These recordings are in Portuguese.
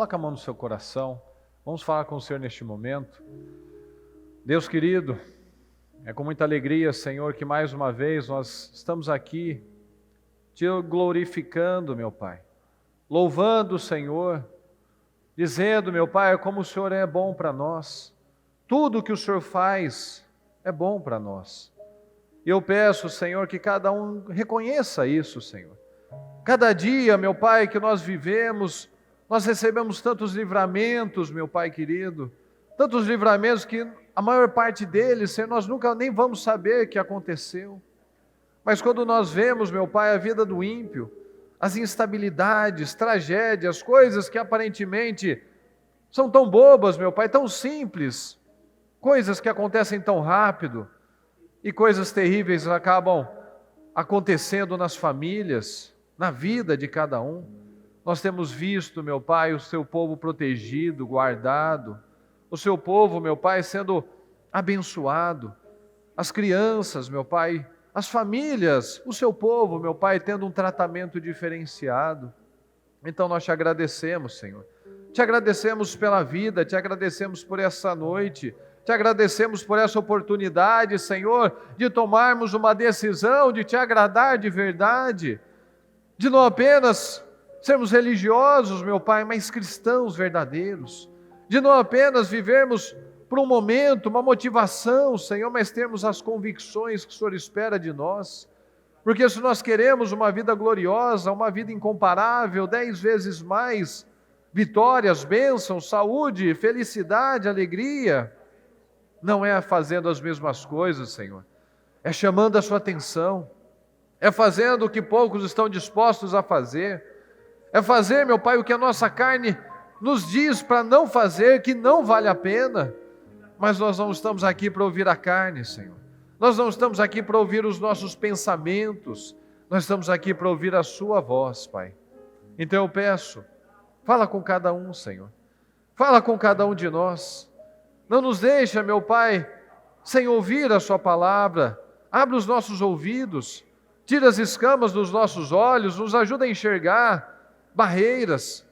coloca a mão no seu coração, vamos falar com o Senhor neste momento. Deus querido, é com muita alegria, Senhor, que mais uma vez nós estamos aqui te glorificando, meu Pai, louvando o Senhor, dizendo, meu Pai, como o Senhor é bom para nós. Tudo que o Senhor faz é bom para nós. E eu peço, Senhor, que cada um reconheça isso, Senhor. Cada dia, meu Pai, que nós vivemos, nós recebemos tantos livramentos, meu Pai querido, tantos livramentos que a maior parte deles, Senhor, nós nunca nem vamos saber que aconteceu. Mas quando nós vemos, meu Pai, a vida do ímpio, as instabilidades, tragédias, coisas que aparentemente são tão bobas, meu Pai, tão simples, coisas que acontecem tão rápido e coisas terríveis acabam acontecendo nas famílias, na vida de cada um. Nós temos visto, meu Pai, o seu povo protegido, guardado, o seu povo, meu Pai, sendo abençoado, as crianças, meu Pai, as famílias, o seu povo, meu Pai, tendo um tratamento diferenciado. Então nós te agradecemos, Senhor. Te agradecemos pela vida, te agradecemos por essa noite, te agradecemos por essa oportunidade, Senhor, de tomarmos uma decisão, de te agradar de verdade, de não apenas sermos religiosos, meu Pai, mas cristãos verdadeiros, de não apenas vivermos por um momento, uma motivação, Senhor, mas termos as convicções que o Senhor espera de nós, porque se nós queremos uma vida gloriosa, uma vida incomparável, 10 vezes mais, vitórias, bênçãos, saúde, felicidade, alegria, não é fazendo as mesmas coisas, Senhor, é chamando a sua atenção, é fazendo o que poucos estão dispostos a fazer, é fazer, meu Pai, o que a nossa carne nos diz para não fazer, que não vale a pena, mas nós não estamos aqui para ouvir a carne, Senhor, nós não estamos aqui para ouvir os nossos pensamentos, nós estamos aqui para ouvir a sua voz, Pai. Então eu peço, fala com cada um, Senhor, fala com cada um de nós, não nos deixa, meu Pai, sem ouvir a sua palavra, abre os nossos ouvidos, tira as escamas dos nossos olhos, nos ajuda a enxergar barreiras,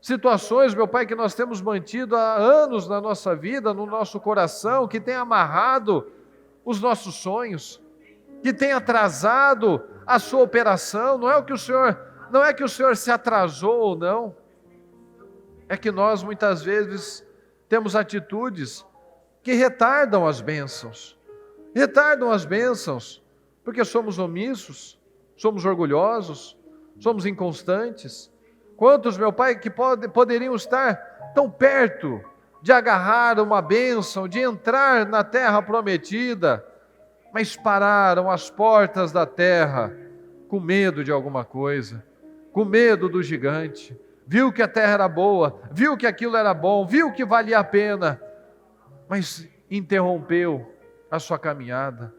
situações, meu Pai, que nós temos mantido há anos na nossa vida, no nosso coração, que tem amarrado os nossos sonhos, que tem atrasado a sua operação. Não é que o Senhor se atrasou ou não, é que nós muitas vezes temos atitudes que retardam as bênçãos, porque somos omissos, somos orgulhosos, somos inconstantes. Quantos, meu Pai, que poderiam estar tão perto de agarrar uma bênção, de entrar na terra prometida, mas pararam às portas da terra com medo de alguma coisa, com medo do gigante, viu que a terra era boa, viu que aquilo era bom, viu que valia a pena, mas interrompeu a sua caminhada.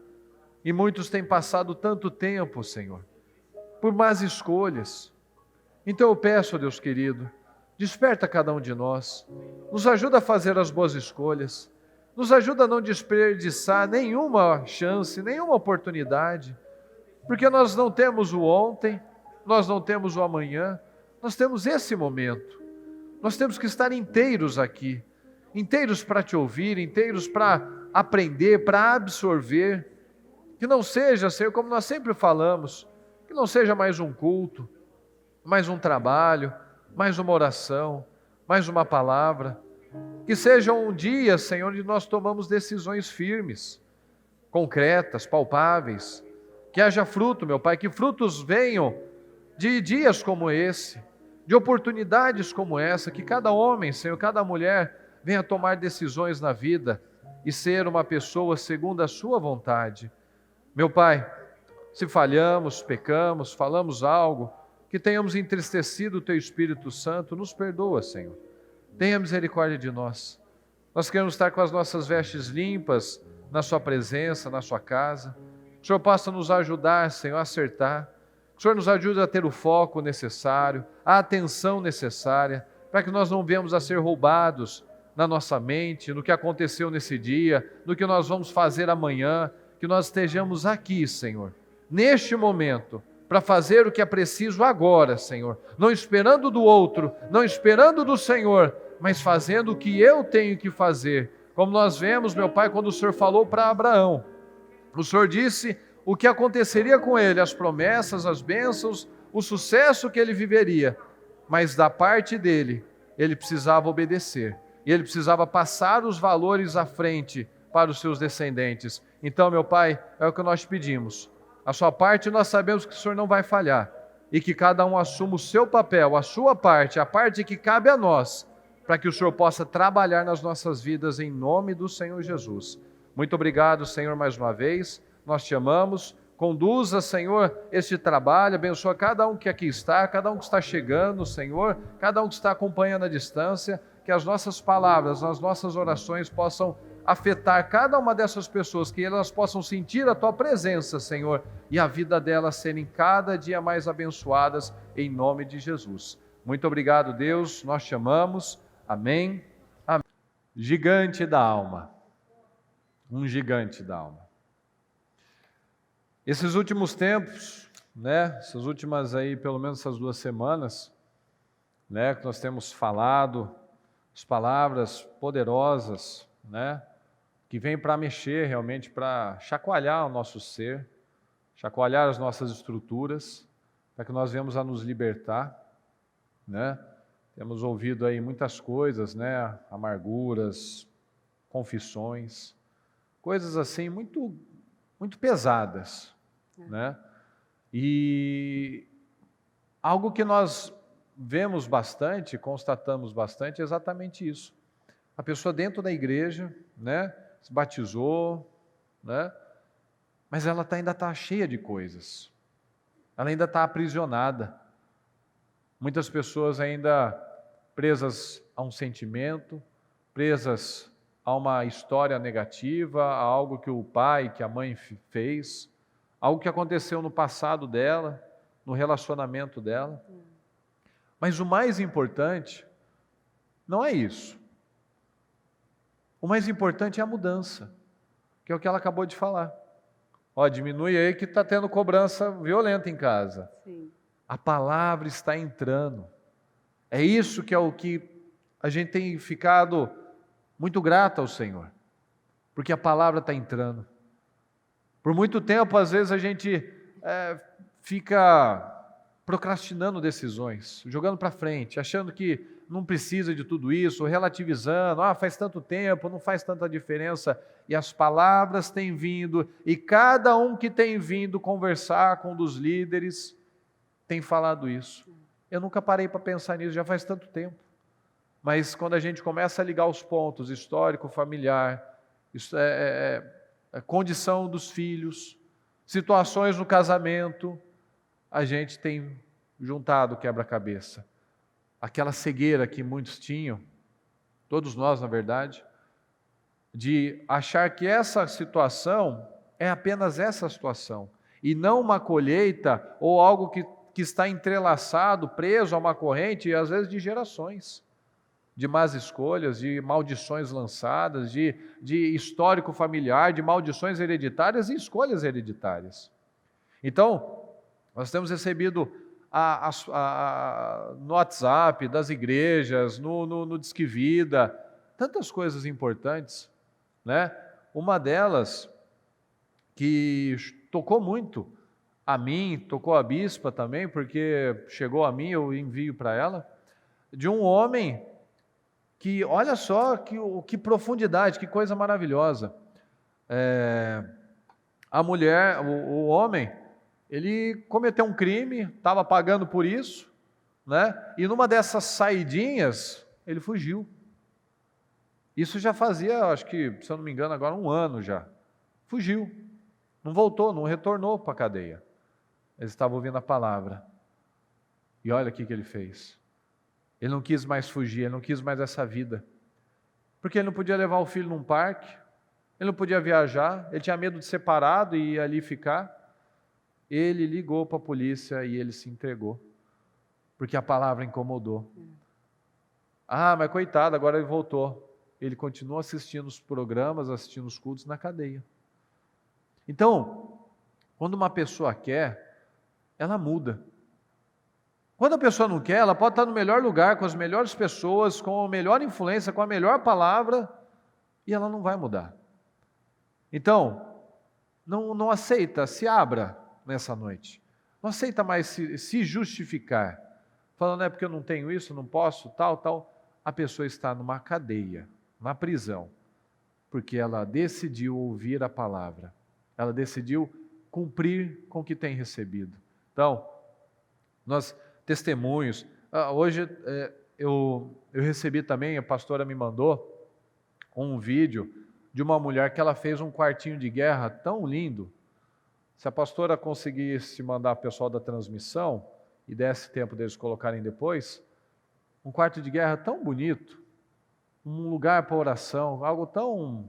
E muitos têm passado tanto tempo, Senhor, por más escolhas. Então eu peço, Deus querido, desperta cada um de nós, nos ajuda a fazer as boas escolhas, nos ajuda a não desperdiçar nenhuma chance, nenhuma oportunidade, porque nós não temos o ontem, nós não temos o amanhã, nós temos esse momento, nós temos que estar inteiros aqui, inteiros para te ouvir, inteiros para aprender, para absorver, que não seja, Senhor, como nós sempre falamos, que não seja mais um culto, mais um trabalho, mais uma oração, mais uma palavra, que seja um dia, Senhor, onde nós tomamos decisões firmes, concretas, palpáveis, que haja fruto, meu Pai, que frutos venham de dias como esse, de oportunidades como essa, que cada homem, Senhor, cada mulher venha tomar decisões na vida e ser uma pessoa segundo a sua vontade. Meu Pai, se falhamos, pecamos, falamos algo, que tenhamos entristecido o Teu Espírito Santo, nos perdoa, Senhor. Tenha misericórdia de nós. Nós queremos estar com as nossas vestes limpas na Sua presença, na Sua casa. Que o Senhor possa nos ajudar, Senhor, a acertar. Que o Senhor nos ajude a ter o foco necessário, a atenção necessária, para que nós não venhamos a ser roubados na nossa mente, no que aconteceu nesse dia, no que nós vamos fazer amanhã, que nós estejamos aqui, Senhor, neste momento, para fazer o que é preciso agora, Senhor. Não esperando do outro, não esperando do Senhor, mas fazendo o que eu tenho que fazer. Como nós vemos, meu Pai, quando o Senhor falou para Abraão, o Senhor disse o que aconteceria com ele, as promessas, as bênçãos, o sucesso que ele viveria, mas da parte dele, ele precisava obedecer, e ele precisava passar os valores à frente para os seus descendentes. Então, meu Pai, é o que nós pedimos. A sua parte nós sabemos que o Senhor não vai falhar, e que cada um assuma o seu papel, a sua parte, a parte que cabe a nós, para que o Senhor possa trabalhar nas nossas vidas em nome do Senhor Jesus. Muito obrigado, Senhor, mais uma vez. Nós te amamos. Conduza, Senhor, este trabalho. Abençoa cada um que aqui está, cada um que está chegando, Senhor, cada um que está acompanhando à distância. Que as nossas palavras, as nossas orações possam afetar cada uma dessas pessoas, que elas possam sentir a Tua presença, Senhor, e a vida delas serem cada dia mais abençoadas, em nome de Jesus. Muito obrigado, Deus. Nós te amamos. Amém. Amém. Gigante da alma. Um gigante da alma. Esses últimos tempos, essas últimas aí, pelo menos essas 2 semanas, que nós temos falado, as palavras poderosas, que vêm para mexer realmente, para chacoalhar o nosso ser, chacoalhar as nossas estruturas, para que nós venhamos a nos libertar, Temos ouvido aí muitas coisas, amarguras, confissões, coisas assim muito, muito pesadas, E algo que nós vemos bastante, constatamos bastante, é exatamente isso. A pessoa dentro da igreja, se batizou, mas ela ainda está cheia de coisas, ela ainda está aprisionada. Muitas pessoas ainda presas a um sentimento, presas a uma história negativa, a algo que o pai, que a mãe fez, algo que aconteceu no passado dela, no relacionamento dela. Mas o mais importante não é isso. O mais importante é a mudança, que é o que ela acabou de falar. Diminui aí que está tendo cobrança violenta em casa. Sim. A palavra está entrando. É isso que é o que a gente tem ficado muito grato ao Senhor, porque a palavra está entrando. Por muito tempo, às vezes, a gente fica procrastinando decisões, jogando para frente, achando que não precisa de tudo isso, relativizando, faz tanto tempo, não faz tanta diferença. E as palavras têm vindo, e cada um que tem vindo conversar com um dos líderes tem falado isso. Eu nunca parei para pensar nisso, já faz tanto tempo. Mas quando a gente começa a ligar os pontos, histórico, familiar, condição dos filhos, situações no casamento, a gente tem juntado o quebra-cabeça. Aquela cegueira que muitos tinham, todos nós na verdade, de achar que essa situação é apenas essa situação, e não uma colheita ou algo que está entrelaçado, preso a uma corrente, às vezes de gerações, de más escolhas, de maldições lançadas, de histórico familiar, de maldições hereditárias e escolhas hereditárias. Então, nós temos recebido no WhatsApp das igrejas, no Disque Vida, tantas coisas importantes, Uma delas que tocou muito a mim, tocou a bispa também, porque chegou a mim, eu envio para ela, de um homem que, olha só, que profundidade, que coisa maravilhosa. A mulher, o homem, ele cometeu um crime, estava pagando por isso, e numa dessas saidinhas, ele fugiu. Isso já fazia, acho que, se eu não me engano, agora 1 ano já. Fugiu, não voltou, não retornou para a cadeia. Eles estavam ouvindo a palavra. E olha o que ele fez. Ele não quis mais fugir, ele não quis mais essa vida. Porque ele não podia levar o filho num parque, ele não podia viajar, ele tinha medo de ser parado e ir ali ficar. Ele ligou para a polícia e ele se entregou, porque a palavra incomodou. Mas coitado, agora ele voltou. Ele continua assistindo os programas, assistindo os cultos na cadeia. Então, quando uma pessoa quer, ela muda. Quando a pessoa não quer, ela pode estar no melhor lugar, com as melhores pessoas, com a melhor influência, com a melhor palavra, e ela não vai mudar. Então, não aceita, se abra nessa noite. Não aceita mais se justificar, falando, é porque eu não tenho isso, não posso, tal. A pessoa está numa cadeia, na prisão, porque ela decidiu ouvir a palavra, ela decidiu cumprir com o que tem recebido. Então, nós testemunhos, hoje eu recebi também, a pastora me mandou um vídeo de uma mulher que ela fez um quartinho de guerra tão lindo. Se a pastora conseguisse mandar o pessoal da transmissão e desse tempo deles colocarem depois, um quarto de guerra tão bonito, um lugar para oração, algo tão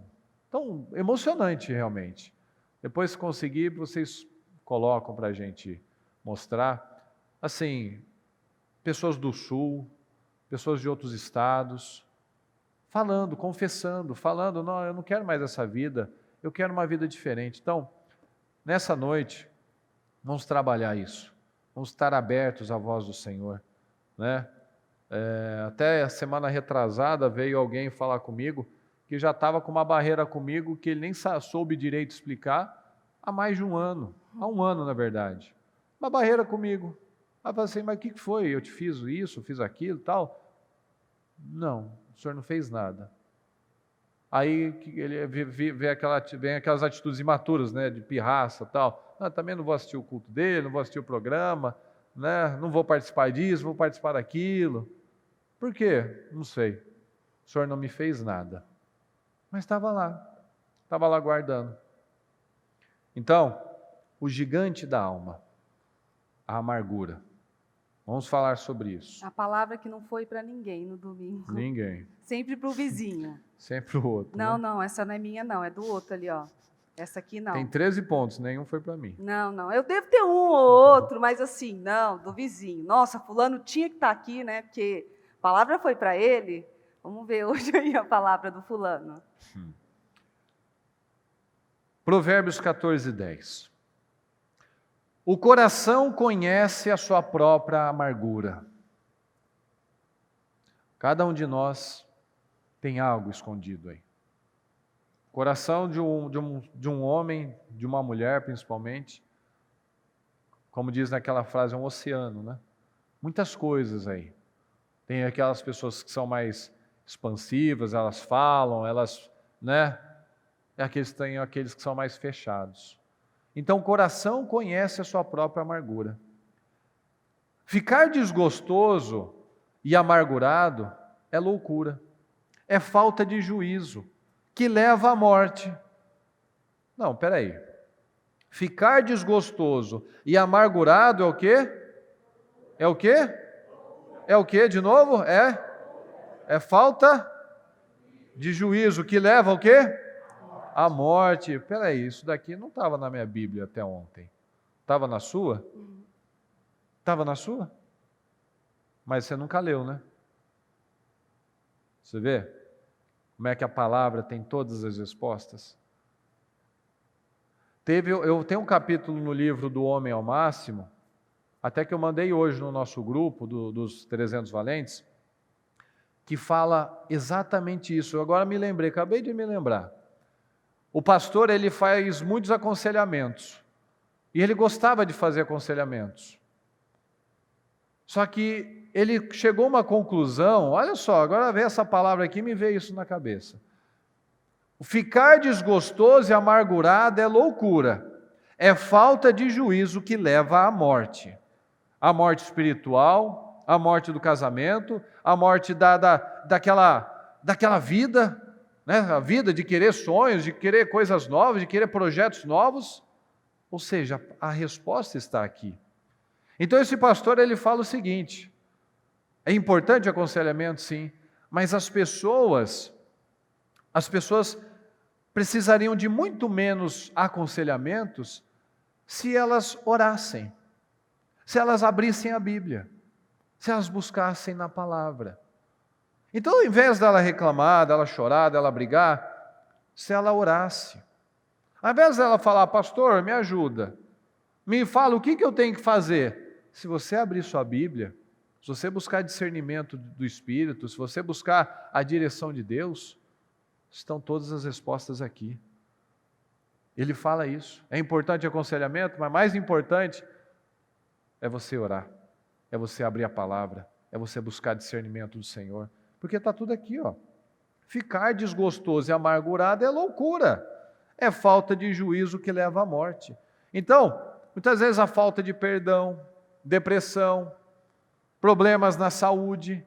emocionante realmente. Depois, se conseguir, vocês colocam para a gente mostrar. Assim, pessoas do Sul, pessoas de outros estados, falando, confessando, falando, não, eu não quero mais essa vida, eu quero uma vida diferente. Então, nessa noite, vamos trabalhar isso, vamos estar abertos à voz do Senhor, né? Até a semana retrasada veio alguém falar comigo que já estava com uma barreira comigo que ele nem soube direito explicar há mais de um ano, há um ano na verdade, uma barreira comigo. Aí eu falei assim, mas o que foi? Eu te fiz isso, fiz aquilo e tal? Não, o senhor não fez nada. Aí ele vem aquelas atitudes imaturas, né, de pirraça e tal. Também não vou assistir o culto dele, não vou assistir o programa, né, não vou participar disso, vou participar daquilo. Por quê? Não sei. O senhor não me fez nada. Mas estava lá guardando. Então, o gigante da alma, a amargura. Vamos falar sobre isso. A palavra que não foi para ninguém no domingo. Ninguém. Sempre para o vizinho. Sempre o outro. Não, essa não é minha não, é do outro ali, ó. Essa aqui não. Tem 13 pontos, nenhum foi para mim. Não, eu devo ter um ou outro, mas assim, não, do vizinho. Nossa, fulano tinha que estar aqui, né, porque a palavra foi para ele. Vamos ver hoje aí a palavra do fulano. Provérbios 14:10. O coração conhece a sua própria amargura. Cada um de nós tem algo escondido aí. O coração de um homem, de uma mulher principalmente, como diz naquela frase, é um oceano, né? Muitas coisas aí. Tem aquelas pessoas que são mais expansivas, elas falam, elas, né? Tem aqueles que são mais fechados. Então o coração conhece a sua própria amargura. Ficar desgostoso e amargurado é loucura, é falta de juízo, que leva à morte. Não, peraí. Ficar desgostoso e amargurado é o quê? É o quê? É o quê de novo? É falta de juízo, que leva ao quê? A morte. Peraí, isso daqui não estava na minha Bíblia até ontem. Estava na sua? Estava na sua? Mas você nunca leu, né? Você vê como é que a palavra tem todas as respostas? Eu tenho um capítulo no livro do Homem ao Máximo, até que eu mandei hoje no nosso grupo dos 300 Valentes, que fala exatamente isso. Eu agora me lembrei, acabei de me lembrar. O pastor, ele faz muitos aconselhamentos. E ele gostava de fazer aconselhamentos. Só que ele chegou a uma conclusão, olha só, agora vem essa palavra aqui, me veio isso na cabeça. O ficar desgostoso e amargurado é loucura. É falta de juízo que leva à morte. A morte espiritual, a morte do casamento, a morte daquela vida, né? A vida de querer sonhos, de querer coisas novas, de querer projetos novos. Ou seja, a resposta está aqui. Então esse pastor, ele fala o seguinte: é importante o aconselhamento, sim, mas as pessoas precisariam de muito menos aconselhamentos se elas orassem, se elas abrissem a Bíblia, se elas buscassem na palavra. Então, ao invés dela reclamar, dela chorar, dela brigar, se ela orasse, ao invés dela falar, pastor, me ajuda, Me fala o que eu tenho que fazer. Se você abrir sua Bíblia, se você buscar discernimento do Espírito, se você buscar a direção de Deus, estão todas as respostas aqui. Ele fala isso. É importante o aconselhamento, mas mais importante é você orar, é você abrir a palavra, é você buscar discernimento do Senhor, porque está tudo aqui, ó. Ficar desgostoso e amargurado é loucura, é falta de juízo que leva à morte. Então, muitas vezes a falta de perdão, depressão, problemas na saúde,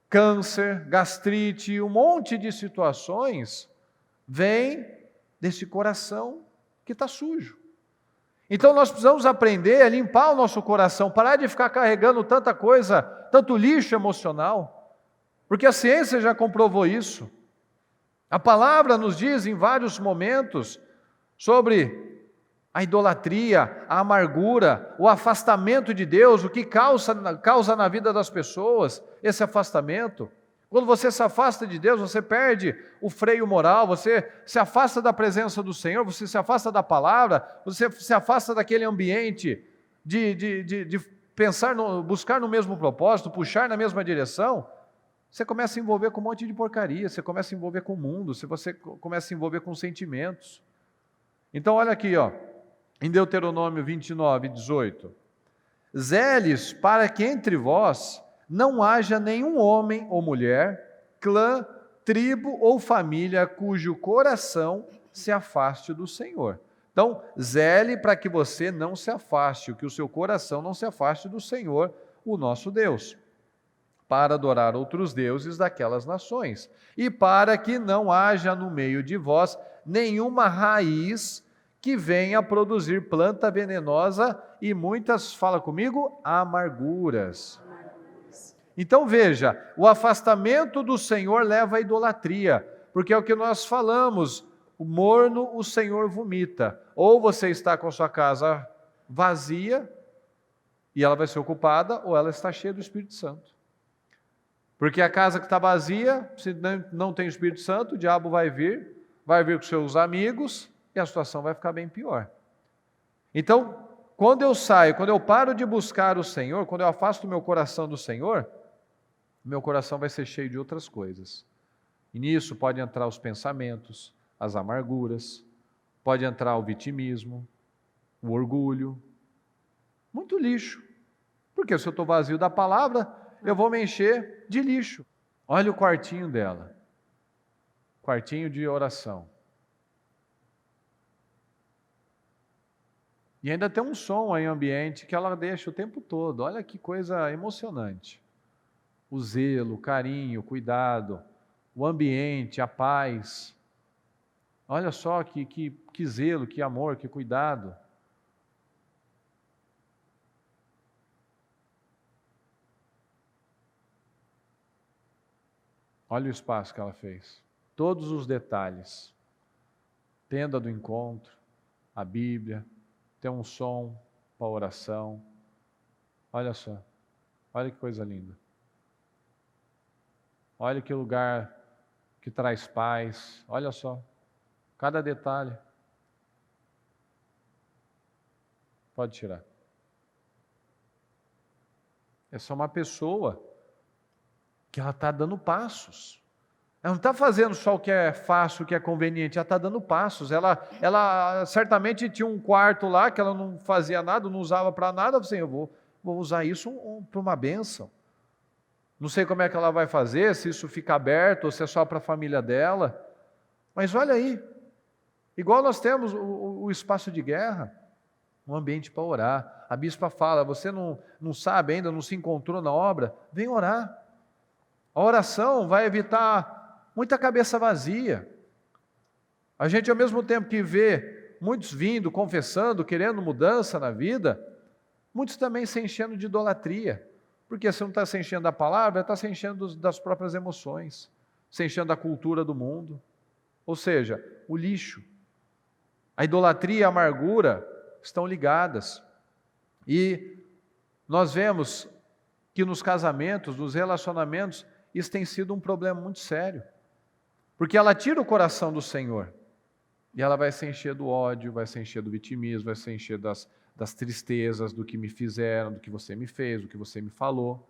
câncer, gastrite, um monte de situações vem desse coração que está sujo. Então nós precisamos aprender a limpar o nosso coração, parar de ficar carregando tanta coisa, tanto lixo emocional, porque a ciência já comprovou isso. A palavra nos diz em vários momentos sobre a idolatria, a amargura, o afastamento de Deus, o que causa na vida das pessoas esse afastamento. Quando você se afasta de Deus, você perde o freio moral, você se afasta da presença do Senhor, você se afasta da palavra, você se afasta daquele ambiente de pensar, buscar no mesmo propósito, puxar na mesma direção. Você começa a se envolver com um monte de porcaria, você começa a se envolver com o mundo, você começa a se envolver com sentimentos. Então olha aqui, ó, em Deuteronômio 29, 18. Zeles para que entre vós não haja nenhum homem ou mulher, clã, tribo ou família cujo coração se afaste do Senhor. Então, zele para que você não se afaste, que o seu coração não se afaste do Senhor, o nosso Deus, para adorar outros deuses daquelas nações, e para que não haja no meio de vós nenhuma raiz que venha produzir planta venenosa e muitas, fala comigo, amarguras. Então veja, o afastamento do Senhor leva à idolatria, porque é o que nós falamos, o morno o Senhor vomita. Ou você está com a sua casa vazia, e ela vai ser ocupada, ou ela está cheia do Espírito Santo. Porque a casa que está vazia, se não tem o Espírito Santo, o diabo vai vir com seus amigos, e a situação vai ficar bem pior. Então, quando eu saio, quando eu paro de buscar o Senhor, quando eu afasto o meu coração do Senhor, meu coração vai ser cheio de outras coisas. E nisso pode entrar os pensamentos, as amarguras, pode entrar o vitimismo, o orgulho, muito lixo. Porque se eu estou vazio da palavra, eu vou me encher de lixo. Olha o quartinho dela, quartinho de oração. E ainda tem um som aí ambiente que ela deixa o tempo todo. Olha que coisa emocionante. O zelo, o carinho, o cuidado, o ambiente, a paz. Olha só que zelo, que amor, que cuidado. Olha o espaço que ela fez. Todos os detalhes. Tenda do encontro, a Bíblia, tem um som para oração. Olha só, olha que coisa linda. Olha que lugar que traz paz. Olha só, cada detalhe. Pode tirar. É só uma pessoa que ela está dando passos. Ela não está fazendo só o que é fácil, o que é conveniente, ela está dando passos. Ela certamente tinha um quarto lá que ela não fazia nada, não usava para nada. Assim, eu vou usar isso para uma bênção. Não sei como é que ela vai fazer, se isso fica aberto ou se é só para a família dela. Mas olha aí, igual nós temos o espaço de guerra, um ambiente para orar. A bispa fala, você não sabe ainda, não se encontrou na obra? Vem orar. A oração vai evitar muita cabeça vazia. A gente, ao mesmo tempo que vê muitos vindo, confessando, querendo mudança na vida, muitos também se enchendo de idolatria. Porque se não está se enchendo da palavra, está se enchendo das próprias emoções, se enchendo da cultura do mundo. Ou seja, o lixo. A idolatria e a amargura estão ligadas. E nós vemos que nos casamentos, nos relacionamentos, isso tem sido um problema muito sério. Porque ela tira o coração do Senhor. E ela vai se encher do ódio, vai se encher do vitimismo, vai se encher das tristezas, do que me fizeram, do que você me fez, do que você me falou.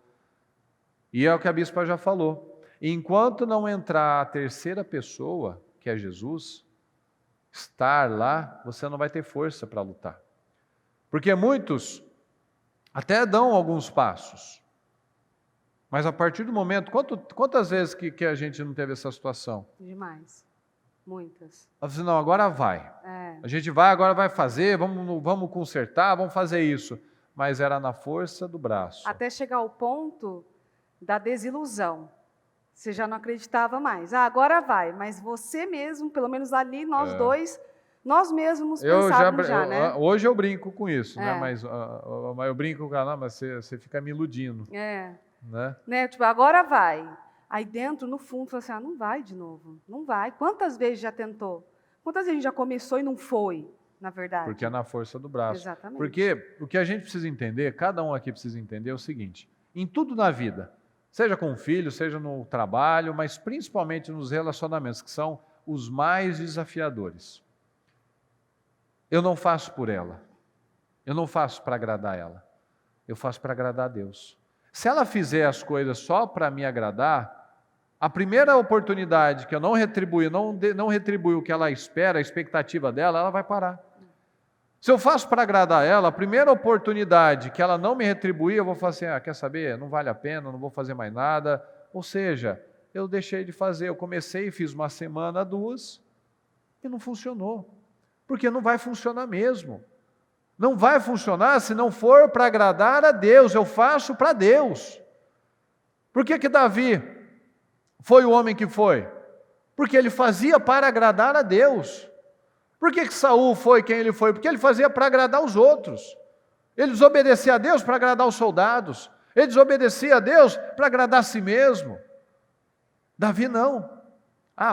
E é o que a bispa já falou. Enquanto não entrar a terceira pessoa, que é Jesus, estar lá, você não vai ter força para lutar. Porque muitos até dão alguns passos, mas a partir do momento, quantas vezes que a gente não teve essa situação? Demais. Muitas. Eu falei, não, agora vai. A gente vai, agora vai fazer, vamos consertar, vamos fazer isso. Mas era na força do braço. Até chegar ao ponto da desilusão. Você já não acreditava mais. Agora vai, mas você mesmo, pelo menos ali, nós dois, nós mesmos pensávamos né? Hoje eu brinco com isso, né? Mas eu brinco com ela, mas você fica me iludindo. Né? Tipo, agora vai. Aí dentro, no fundo, fala assim, não vai de novo, não vai. Quantas vezes já tentou? Quantas vezes a gente já começou e não foi, na verdade? Porque é na força do braço. Exatamente. Porque o que a gente precisa entender, cada um aqui precisa entender é o seguinte, em tudo na vida, seja com o filho, seja no trabalho, mas principalmente nos relacionamentos, que são os mais desafiadores. Eu não faço por ela. Eu não faço para agradar ela. Eu faço para agradar a Deus. Se ela fizer as coisas só para me agradar, a primeira oportunidade que eu não retribuir, não retribuir o que ela espera, a expectativa dela, ela vai parar. Se eu faço para agradar ela, a primeira oportunidade que ela não me retribuir, eu vou falar assim, quer saber? Não vale a pena, não vou fazer mais nada. Ou seja, eu deixei de fazer, eu comecei, fiz uma semana, 2, e não funcionou. Porque não vai funcionar mesmo. Não vai funcionar se não for para agradar a Deus, eu faço para Deus. Por que Davi foi o homem que foi? Porque ele fazia para agradar a Deus. Por que Saul foi quem ele foi? Porque ele fazia para agradar os outros. Ele desobedecia a Deus para agradar os soldados. Ele desobedecia a Deus para agradar a si mesmo. Davi não.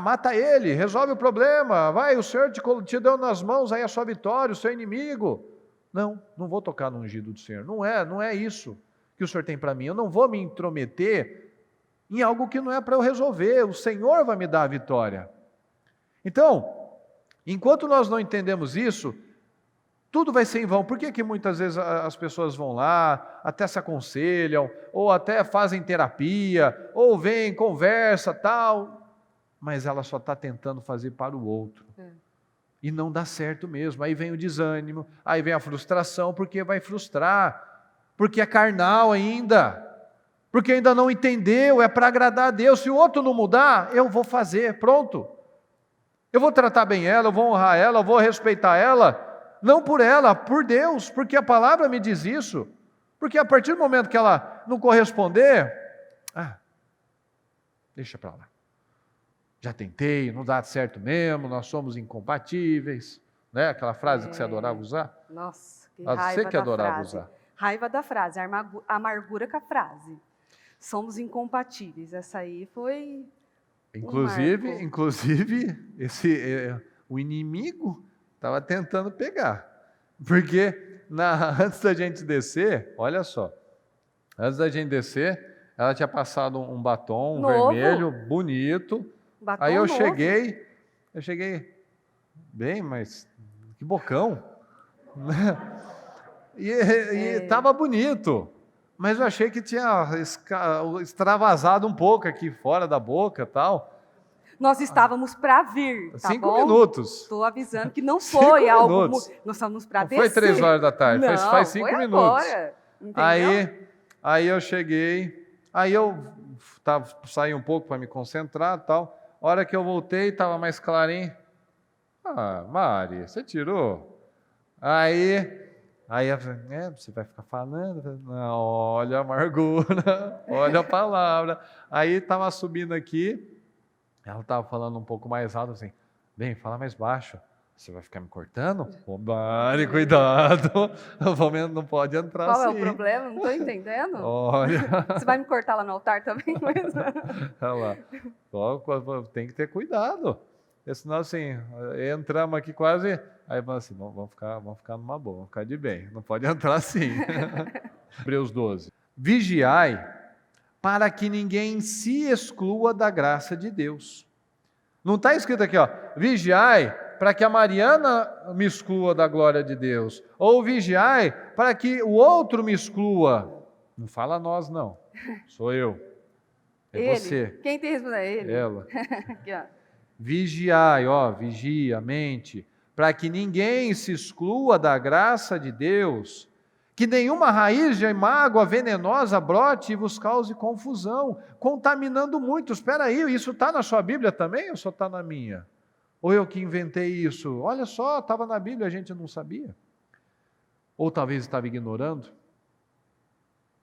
Mata ele, resolve o problema. Vai, o Senhor te deu nas mãos aí a sua vitória, o seu inimigo. Não vou tocar no ungido do Senhor. Não é isso que o Senhor tem para mim. Eu não vou me intrometer em algo que não é para eu resolver. O Senhor vai me dar a vitória. Então, enquanto nós não entendemos isso, tudo vai ser em vão. Por que muitas vezes as pessoas vão lá, até se aconselham, ou até fazem terapia, ou vêm, conversa, tal, mas ela só está tentando fazer para o outro. E não dá certo mesmo. Aí vem o desânimo, aí vem a frustração, porque vai frustrar, porque é carnal ainda, porque ainda não entendeu, é para agradar a Deus. Se o outro não mudar, eu vou fazer, pronto. Eu vou tratar bem ela, eu vou honrar ela, eu vou respeitar ela, não por ela, por Deus, porque a palavra me diz isso. Porque a partir do momento que ela não corresponder, deixa para lá. Já tentei, não dá certo mesmo, nós somos incompatíveis, né? Aquela frase que você adorava usar. Nossa, que raiva você que adorava frase. Usar. Raiva da frase, amargura com a frase. Somos incompatíveis, essa aí foi Inclusive o inimigo estava tentando pegar, porque antes da gente descer, olha só, antes da gente descer, ela tinha passado um batom vermelho, bonito. Batom aí eu cheguei bem, mas que bocão, e estava bonito, mas eu achei que tinha extravasado um pouco aqui fora da boca, tal. Nós estávamos para vir, tá 5 bom? minutos. Estou avisando que não foi algo... Nós estávamos para descer. Foi 3 horas da tarde, não, faz 5 minutos. Agora, entendeu? Aí eu cheguei, aí eu saí um pouco para me concentrar e tal. A hora que eu voltei, estava mais clarinho. Mari, você tirou? Aí eu falei, você vai ficar falando? Não, olha a amargura, olha a palavra. Aí estava subindo aqui, ela estava falando um pouco mais alto, assim, bem, fala mais baixo. Você vai ficar me cortando? Ô, Mari, cuidado, não pode entrar Qual assim. Qual é o problema? Não estou entendendo. Olha. Você vai me cortar lá no altar também? Olha lá, tem que ter cuidado. Porque senão, assim, entramos aqui quase, aí vamos assim, vamos ficar numa boa, vamos ficar de bem, não pode entrar assim. Hebreus 12. Vigiai para que ninguém se exclua da graça de Deus. Não está escrito aqui, vigiai para que a Mariana me exclua da glória de Deus. Ou vigiai para que o outro me exclua. Não fala nós, não. Sou eu. É ele. você. Quem tem que responder? Ele. Ela. Aqui, ó. Vigiai, vigia a mente, para que ninguém se exclua da graça de Deus, que nenhuma raiz de mágoa venenosa brote e vos cause confusão, contaminando muitos. Espera aí, isso está na sua Bíblia também ou só está na minha? Ou eu que inventei isso? Olha só, estava na Bíblia, a gente não sabia. Ou talvez estava ignorando,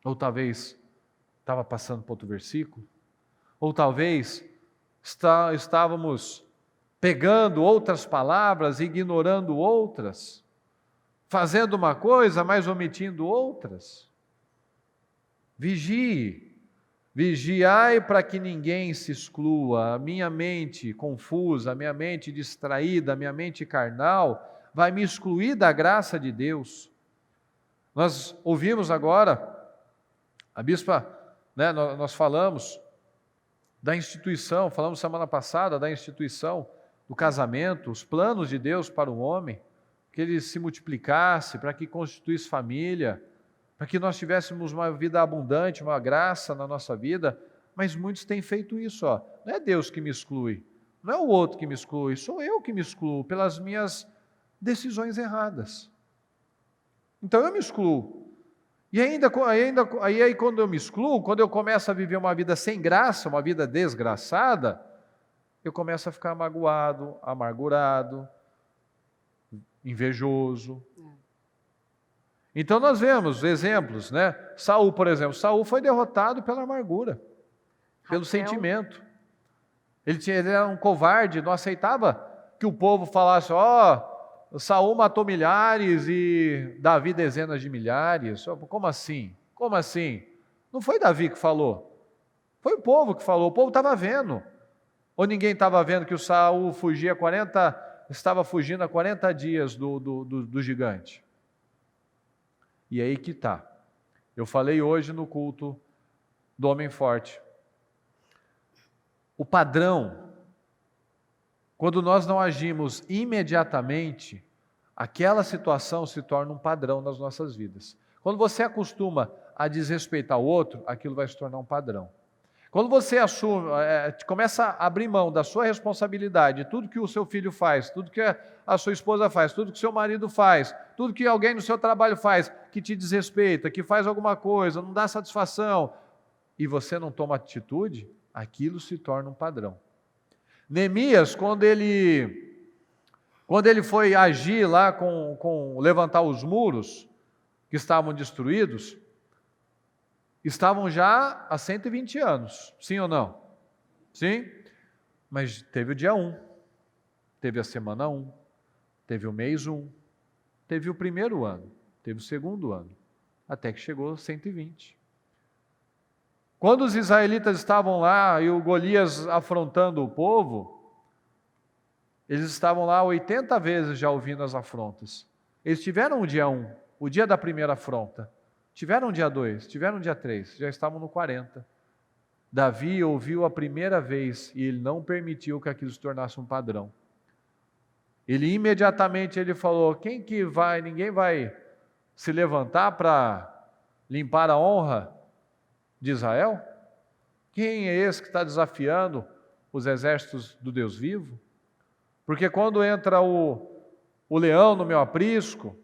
ou talvez estava passando para outro versículo, ou talvez estávamos pegando outras palavras, ignorando outras, fazendo uma coisa, mas omitindo outras. Vigiai para que ninguém se exclua. A minha mente confusa, a minha mente distraída, a minha mente carnal, vai me excluir da graça de Deus. Nós ouvimos agora, a bispa, nós falamos da instituição, falamos semana passada da instituição do casamento, os planos de Deus para o homem, que ele se multiplicasse, para que constituísse família, para que nós tivéssemos uma vida abundante, uma graça na nossa vida, mas muitos têm feito isso, não é Deus que me exclui, não é o outro que me exclui, sou eu que me excluo pelas minhas decisões erradas. Então eu me excluo. E aí quando eu me excluo, quando eu começo a viver uma vida sem graça, uma vida desgraçada, eu começo a ficar magoado, amargurado, invejoso. Então nós vemos exemplos, Saul, por exemplo, Saul foi derrotado pela amargura, pelo sentimento. Ele era um covarde, não aceitava que o povo falasse, Saul matou milhares e Davi dezenas de milhares. Como assim? Como assim? Não foi Davi que falou, foi o povo que falou, o povo estava vendo. Ou ninguém estava vendo que o Saul estava fugindo há 40 dias do gigante? E aí que está. Eu falei hoje no culto do Homem Forte. O padrão, quando nós não agimos imediatamente, aquela situação se torna um padrão nas nossas vidas. Quando você acostuma a desrespeitar o outro, aquilo vai se tornar um padrão. Quando você começa a abrir mão da sua responsabilidade, tudo que o seu filho faz, tudo que a sua esposa faz, tudo que o seu marido faz, tudo que alguém no seu trabalho faz, que te desrespeita, que faz alguma coisa, não dá satisfação, e você não toma atitude, aquilo se torna um padrão. Neemias, quando ele foi agir lá com levantar os muros que estavam destruídos, estavam já há 120 anos, sim ou não? Sim, mas teve o dia 1, teve a semana 1, teve o mês 1, teve o primeiro ano, teve o segundo ano, até que chegou 120. Quando os israelitas estavam lá e o Golias afrontando o povo, eles estavam lá 80 vezes já ouvindo as afrontas. Eles tiveram o dia 1, o dia da primeira afronta. Tiveram dia 2, tiveram dia 3, já estavam no 40. Davi ouviu a primeira vez e ele não permitiu que aquilo se tornasse um padrão. Ele imediatamente falou, ninguém vai se levantar para limpar a honra de Israel? Quem é esse que está desafiando os exércitos do Deus vivo? Porque quando entra o leão no meu aprisco,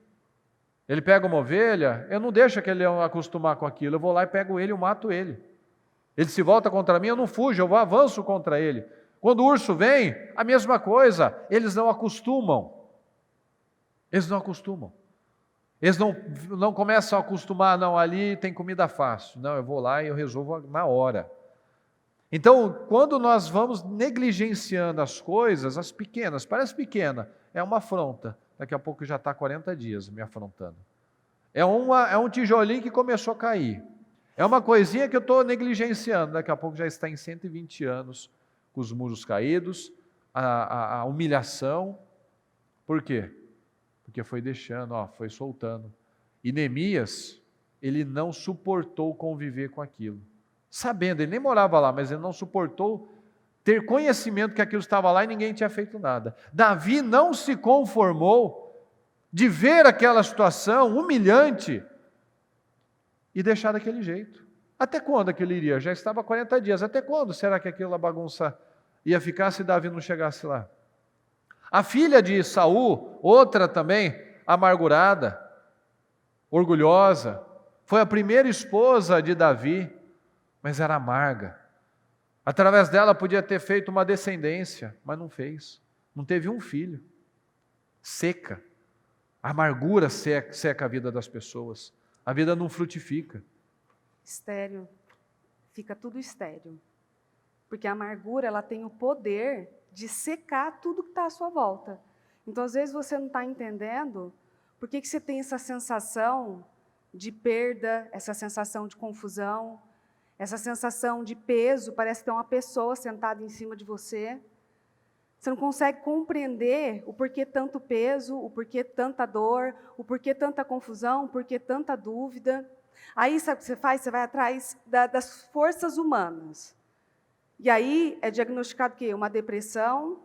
ele pega uma ovelha, eu não deixo aquele leão acostumar com aquilo, eu vou lá e pego ele e mato ele. Ele se volta contra mim, eu não fujo, eu avanço contra ele. Quando o urso vem, a mesma coisa, eles não acostumam. Eles não começam a acostumar, não, ali tem comida fácil. Não, eu vou lá e eu resolvo na hora. Então, quando nós vamos negligenciando as coisas, as pequenas, parece pequena, é uma afronta. Daqui a pouco já está 40 dias me afrontando. É um tijolinho que começou a cair. É uma coisinha que eu estou negligenciando. Daqui a pouco já está em 120 anos, com os muros caídos, a humilhação. Por quê? Porque foi deixando, foi soltando. E Neemias, ele não suportou conviver com aquilo. Sabendo, ele nem morava lá, mas ele não suportou ter conhecimento que aquilo estava lá e ninguém tinha feito nada. Davi não se conformou de ver aquela situação humilhante e deixar daquele jeito. Até quando aquilo iria? Já estava 40 dias. Até quando será que aquela bagunça ia ficar se Davi não chegasse lá? A filha de Saul, outra também amargurada, orgulhosa, foi a primeira esposa de Davi, mas era amarga. Através dela podia ter feito uma descendência, mas não fez. Não teve um filho. Seca. A amargura seca a vida das pessoas. A vida não frutifica. Estéril. Fica tudo estéril. Porque a amargura, ela tem o poder de secar tudo que está à sua volta. Então, às vezes, você não está entendendo por que você tem essa sensação de perda, essa sensação de confusão, essa sensação de peso, parece que tem uma pessoa sentada em cima de você. Você não consegue compreender o porquê tanto peso, o porquê tanta dor, o porquê tanta confusão, o porquê tanta dúvida. Aí, sabe o que você faz? Você vai atrás das forças humanas. E aí é diagnosticado o quê? Uma depressão,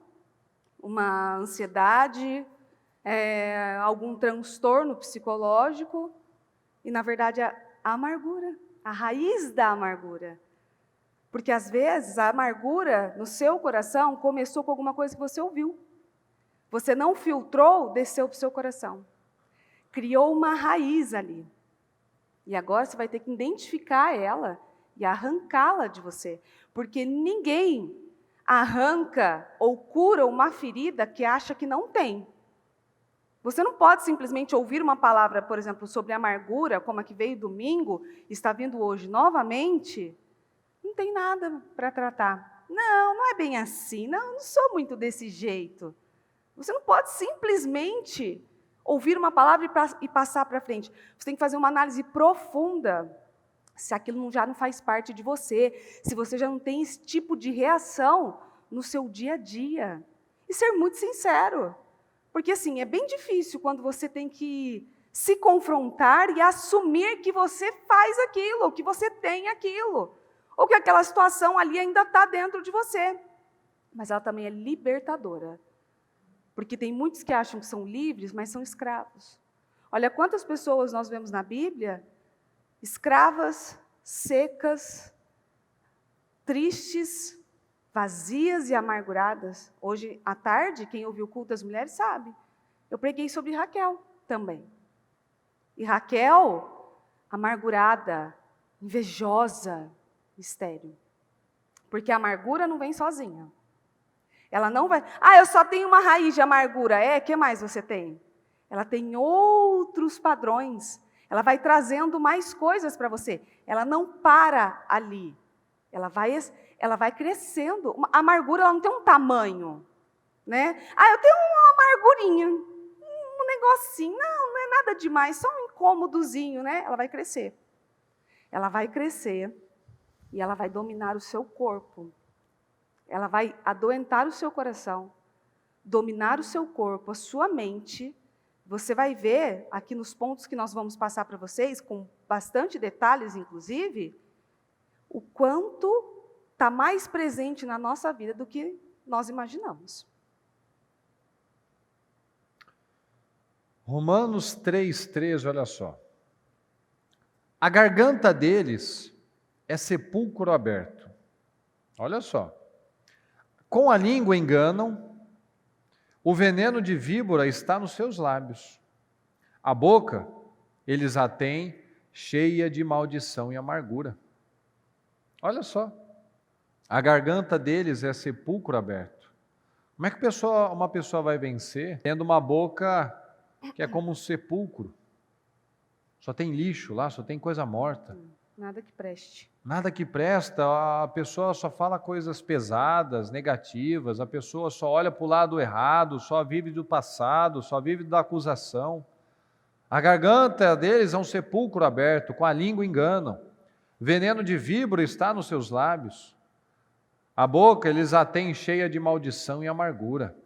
uma ansiedade, algum transtorno psicológico, e, na verdade, a amargura. A raiz da amargura. Porque, às vezes, a amargura no seu coração começou com alguma coisa que você ouviu. Você não filtrou, desceu para o seu coração. Criou uma raiz ali. E agora você vai ter que identificar ela e arrancá-la de você. Porque ninguém arranca ou cura uma ferida que acha que não tem. Você não pode simplesmente ouvir uma palavra, por exemplo, sobre amargura, como a que veio domingo, está vindo hoje novamente, não tem nada para tratar. Não é bem assim, não sou muito desse jeito. Você não pode simplesmente ouvir uma palavra e passar para frente. Você tem que fazer uma análise profunda, se aquilo já não faz parte de você, se você já não tem esse tipo de reação no seu dia a dia. E ser muito sincero. Porque, assim, é bem difícil quando você tem que se confrontar e assumir que você faz aquilo, que você tem aquilo, ou que aquela situação ali ainda está dentro de você. Mas ela também é libertadora. Porque tem muitos que acham que são livres, mas são escravos. Olha quantas pessoas nós vemos na Bíblia, escravas, secas, tristes, vazias e amarguradas. Hoje à tarde, quem ouviu o culto das mulheres sabe. Eu preguei sobre Raquel também. E Raquel, amargurada, invejosa, estéril. Porque a amargura não vem sozinha. Ela não vai... eu só tenho uma raiz de amargura. O que mais você tem? Ela tem outros padrões. Ela vai trazendo mais coisas para você. Ela não para ali. Ela vai crescendo. A amargura ela não tem um tamanho, né? Eu tenho uma amargurinha, um negocinho, não é nada demais, só um incômodozinho, né? Ela vai crescer. Ela vai crescer e ela vai dominar o seu corpo. Ela vai adoentar o seu coração, dominar o seu corpo, a sua mente. Você vai ver aqui nos pontos que nós vamos passar para vocês, com bastante detalhes, inclusive, o quanto está mais presente na nossa vida do que nós imaginamos. Romanos 3,13, olha só. A garganta deles é sepulcro aberto. Olha só. Com a língua enganam, o veneno de víbora está nos seus lábios. A boca, eles a têm cheia de maldição e amargura. Olha só. A garganta deles é sepulcro aberto. Como é que uma pessoa vai vencer tendo uma boca que é como um sepulcro? Só tem lixo lá, só tem coisa morta. Nada que preste. Nada que presta, a pessoa só fala coisas pesadas, negativas, a pessoa só olha para o lado errado, só vive do passado, só vive da acusação. A garganta deles é um sepulcro aberto, com a língua enganam. Veneno de víbora está nos seus lábios. A boca eles a têm cheia de maldição e amargura.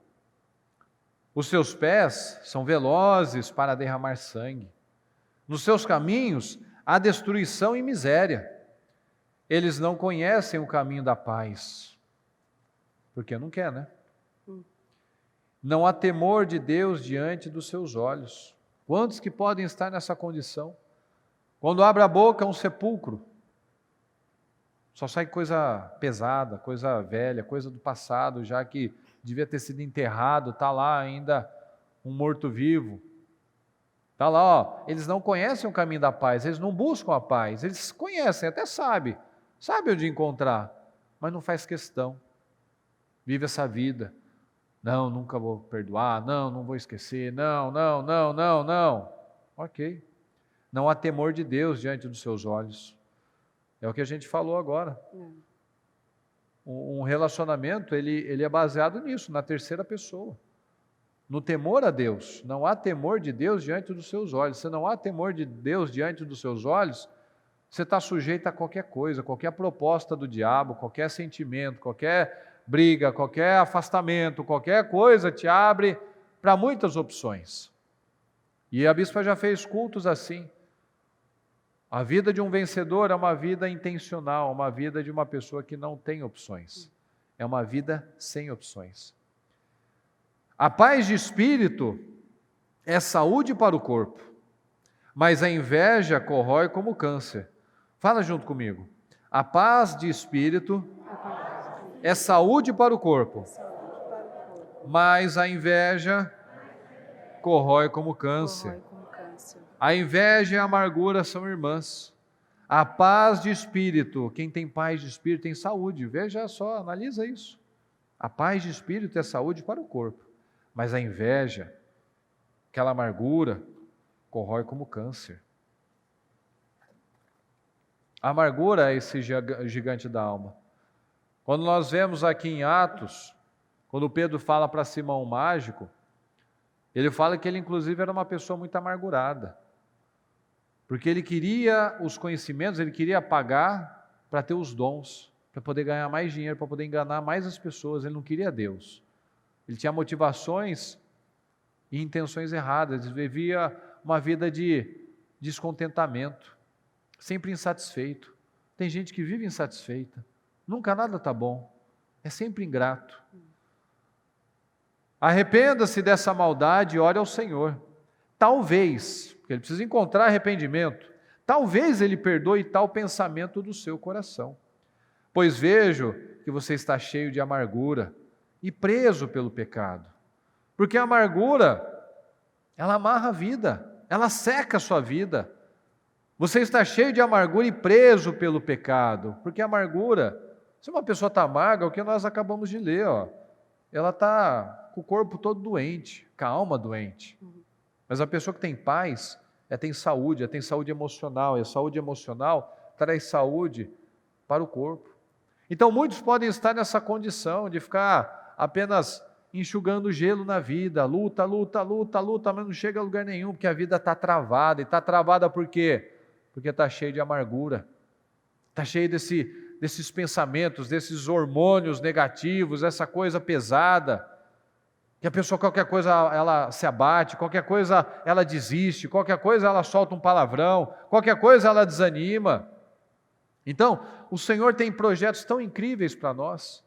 Os seus pés são velozes para derramar sangue. Nos seus caminhos há destruição e miséria. Eles não conhecem o caminho da paz. Porque não quer, né? Não há temor de Deus diante dos seus olhos. Quantos que podem estar nessa condição? Quando abre a boca é um sepulcro. Só sai coisa pesada, coisa velha, coisa do passado, já que devia ter sido enterrado, está lá ainda um morto-vivo. Está lá, ó, eles não conhecem o caminho da paz, eles não buscam a paz, eles conhecem, até sabem onde encontrar, mas não faz questão. Vive essa vida. Não, nunca vou perdoar, não vou esquecer, não. Ok. Não há temor de Deus diante dos seus olhos. É o que a gente falou agora. Um relacionamento, ele é baseado nisso, na terceira pessoa. No temor a Deus. Não há temor de Deus diante dos seus olhos. Se não há temor de Deus diante dos seus olhos, você está sujeito a qualquer coisa, qualquer proposta do diabo, qualquer sentimento, qualquer briga, qualquer afastamento, qualquer coisa te abre para muitas opções. E a bispa já fez cultos assim. A vida de um vencedor é uma vida intencional, uma vida de uma pessoa que não tem opções. É uma vida sem opções. A paz de espírito é saúde para o corpo, mas a inveja corrói como câncer. Fala junto comigo. A paz de espírito é saúde para o corpo, mas a inveja corrói como câncer. A inveja e a amargura são irmãs. A paz de espírito, quem tem paz de espírito tem saúde. Veja só, analisa isso. A paz de espírito é saúde para o corpo, mas a inveja, aquela amargura, corrói como câncer. A amargura é esse gigante da alma. Quando nós vemos aqui em Atos, quando Pedro fala para Simão o mágico, ele fala que ele inclusive era uma pessoa muito amargurada. Porque ele queria os conhecimentos, ele queria pagar para ter os dons, para poder ganhar mais dinheiro, para poder enganar mais as pessoas. Ele não queria Deus. Ele tinha motivações e intenções erradas. Ele vivia uma vida de descontentamento, sempre insatisfeito. Tem gente que vive insatisfeita. Nunca nada está bom. É sempre ingrato. Arrependa-se dessa maldade e ore ao Senhor. Talvez, porque ele precisa encontrar arrependimento, talvez ele perdoe tal pensamento do seu coração. Pois vejo que você está cheio de amargura e preso pelo pecado. Porque a amargura, ela amarra a vida, ela seca a sua vida. Você está cheio de amargura e preso pelo pecado. Porque a amargura, se uma pessoa está amarga, é o que nós acabamos de ler, ó, ela está com o corpo todo doente, com a alma doente. Mas a pessoa que tem paz, tem saúde emocional, e a saúde emocional traz saúde para o corpo. Então muitos podem estar nessa condição de ficar apenas enxugando gelo na vida, luta, mas não chega a lugar nenhum, porque a vida está travada. E está travada por quê? Porque está cheio de amargura, está cheio desses pensamentos, desses hormônios negativos, essa coisa pesada, que a pessoa qualquer coisa ela se abate, qualquer coisa ela desiste, qualquer coisa ela solta um palavrão, qualquer coisa ela desanima. Então, o Senhor tem projetos tão incríveis para nós.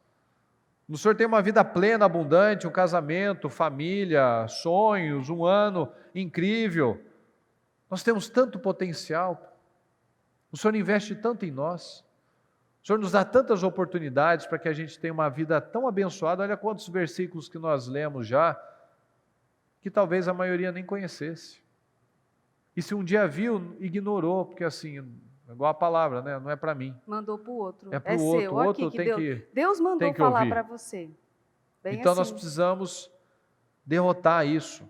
O Senhor tem uma vida plena, abundante, um casamento, família, sonhos, um ano incrível. Nós temos tanto potencial. O Senhor investe tanto em nós. O Senhor nos dá tantas oportunidades para que a gente tenha uma vida tão abençoada. Olha quantos versículos que nós lemos já, que talvez a maioria nem conhecesse. E se um dia viu, ignorou, porque assim, igual a palavra, né? Não é para mim. Mandou para o outro. É para o outro. O outro tem que Deus mandou falar para você. Bem então assim. Nós precisamos derrotar isso.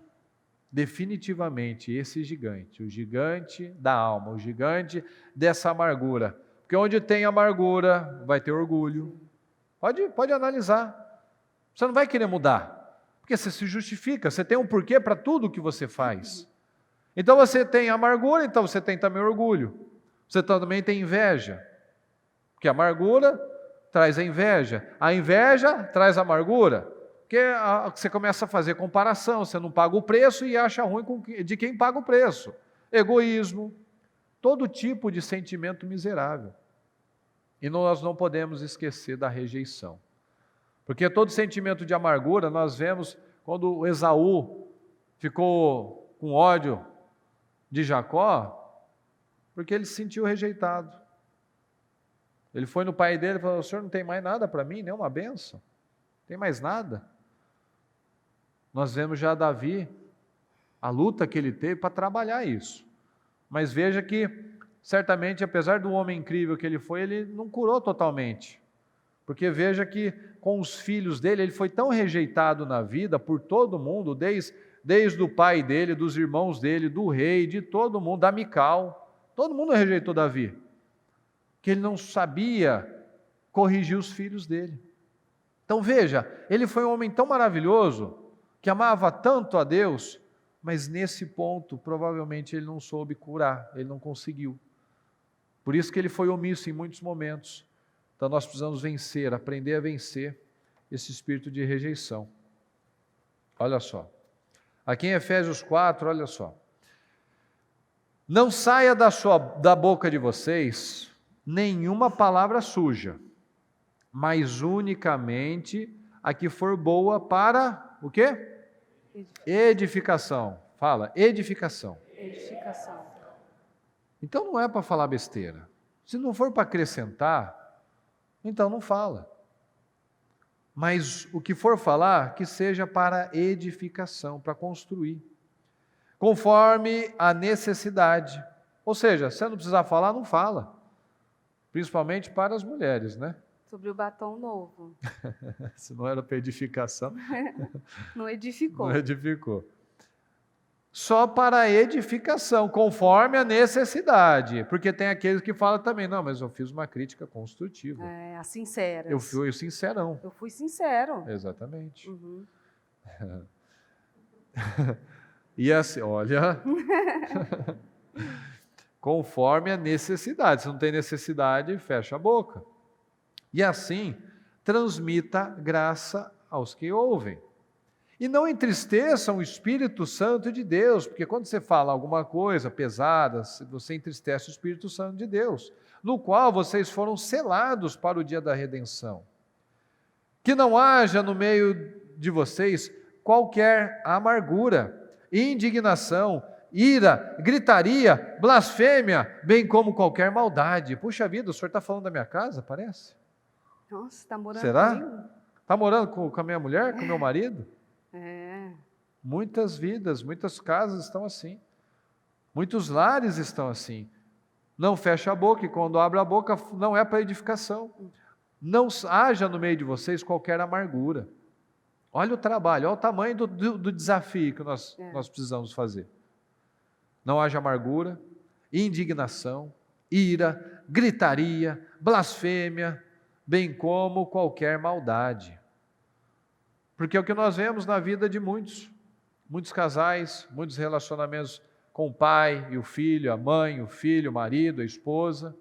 Definitivamente, esse gigante, o gigante da alma, o gigante dessa amargura. Porque onde tem amargura, vai ter orgulho. Pode analisar. Você não vai querer mudar, porque você se justifica, você tem um porquê para tudo que você faz. Então você tem amargura, então você tem também orgulho. Você também tem inveja, porque a amargura traz a inveja traz a amargura. Porque você começa a fazer comparação, você não paga o preço e acha ruim de quem paga o preço. Egoísmo, todo tipo de sentimento miserável. E nós não podemos esquecer da rejeição. Porque todo sentimento de amargura nós vemos quando o Esaú ficou com ódio de Jacó, porque ele se sentiu rejeitado. Ele foi no pai dele e falou: o senhor não tem mais nada para mim, nenhuma bênção? Não tem mais nada? Nós vemos já Davi, a luta que ele teve para trabalhar isso. Mas veja que, certamente, apesar do homem incrível que ele foi, ele não curou totalmente. Porque veja que com os filhos dele, ele foi tão rejeitado na vida por todo mundo, desde o pai dele, dos irmãos dele, do rei, de todo mundo, da Mical. Todo mundo rejeitou Davi. Que ele não sabia corrigir os filhos dele. Então veja, ele foi um homem tão maravilhoso, que amava tanto a Deus, mas nesse ponto, provavelmente ele não soube curar, ele não conseguiu. Por isso que ele foi omisso em muitos momentos. Então nós precisamos vencer, aprender a vencer esse espírito de rejeição. Olha só, aqui em Efésios 4, olha só. Não saia da boca de vocês nenhuma palavra suja, mas unicamente a que for boa para o quê? Edificação. Fala, edificação. Edificação. Então não é para falar besteira. Se não for para acrescentar, então não fala. Mas o que for falar, que seja para edificação, para construir. Conforme a necessidade. Ou seja, se não precisar falar, não fala. Principalmente para as mulheres, né? Sobre o batom novo. Se não era para edificação. Não edificou. Não edificou. Só para edificação, conforme a necessidade. Porque tem aqueles que falam também, não, mas eu fiz uma crítica construtiva. A sincera. Eu fui sincerão. Eu fui sincero. Exatamente. Uhum. E assim, olha, conforme a necessidade. Se não tem necessidade, fecha a boca. E assim, transmita graça aos que ouvem. E não entristeçam o Espírito Santo de Deus, porque quando você fala alguma coisa pesada, você entristece o Espírito Santo de Deus, no qual vocês foram selados para o dia da redenção. Que não haja no meio de vocês qualquer amargura, indignação, ira, gritaria, blasfêmia, bem como qualquer maldade. Puxa vida, o senhor está falando da minha casa, parece? Nossa, está morando Será? comigo? Está morando com a minha mulher, com o meu marido? É. Muitas vidas, muitas casas estão assim. Muitos lares estão assim. Não fecha a boca, e quando abre a boca não é para edificação. Não haja no meio de vocês qualquer amargura. Olha o trabalho, olha o tamanho do desafio que nós precisamos fazer. Não haja amargura, indignação, ira, gritaria, blasfêmia, bem como qualquer maldade. Porque é o que nós vemos na vida de muitos casais, muitos relacionamentos com o pai e o filho, a mãe, o filho, o marido, a esposa.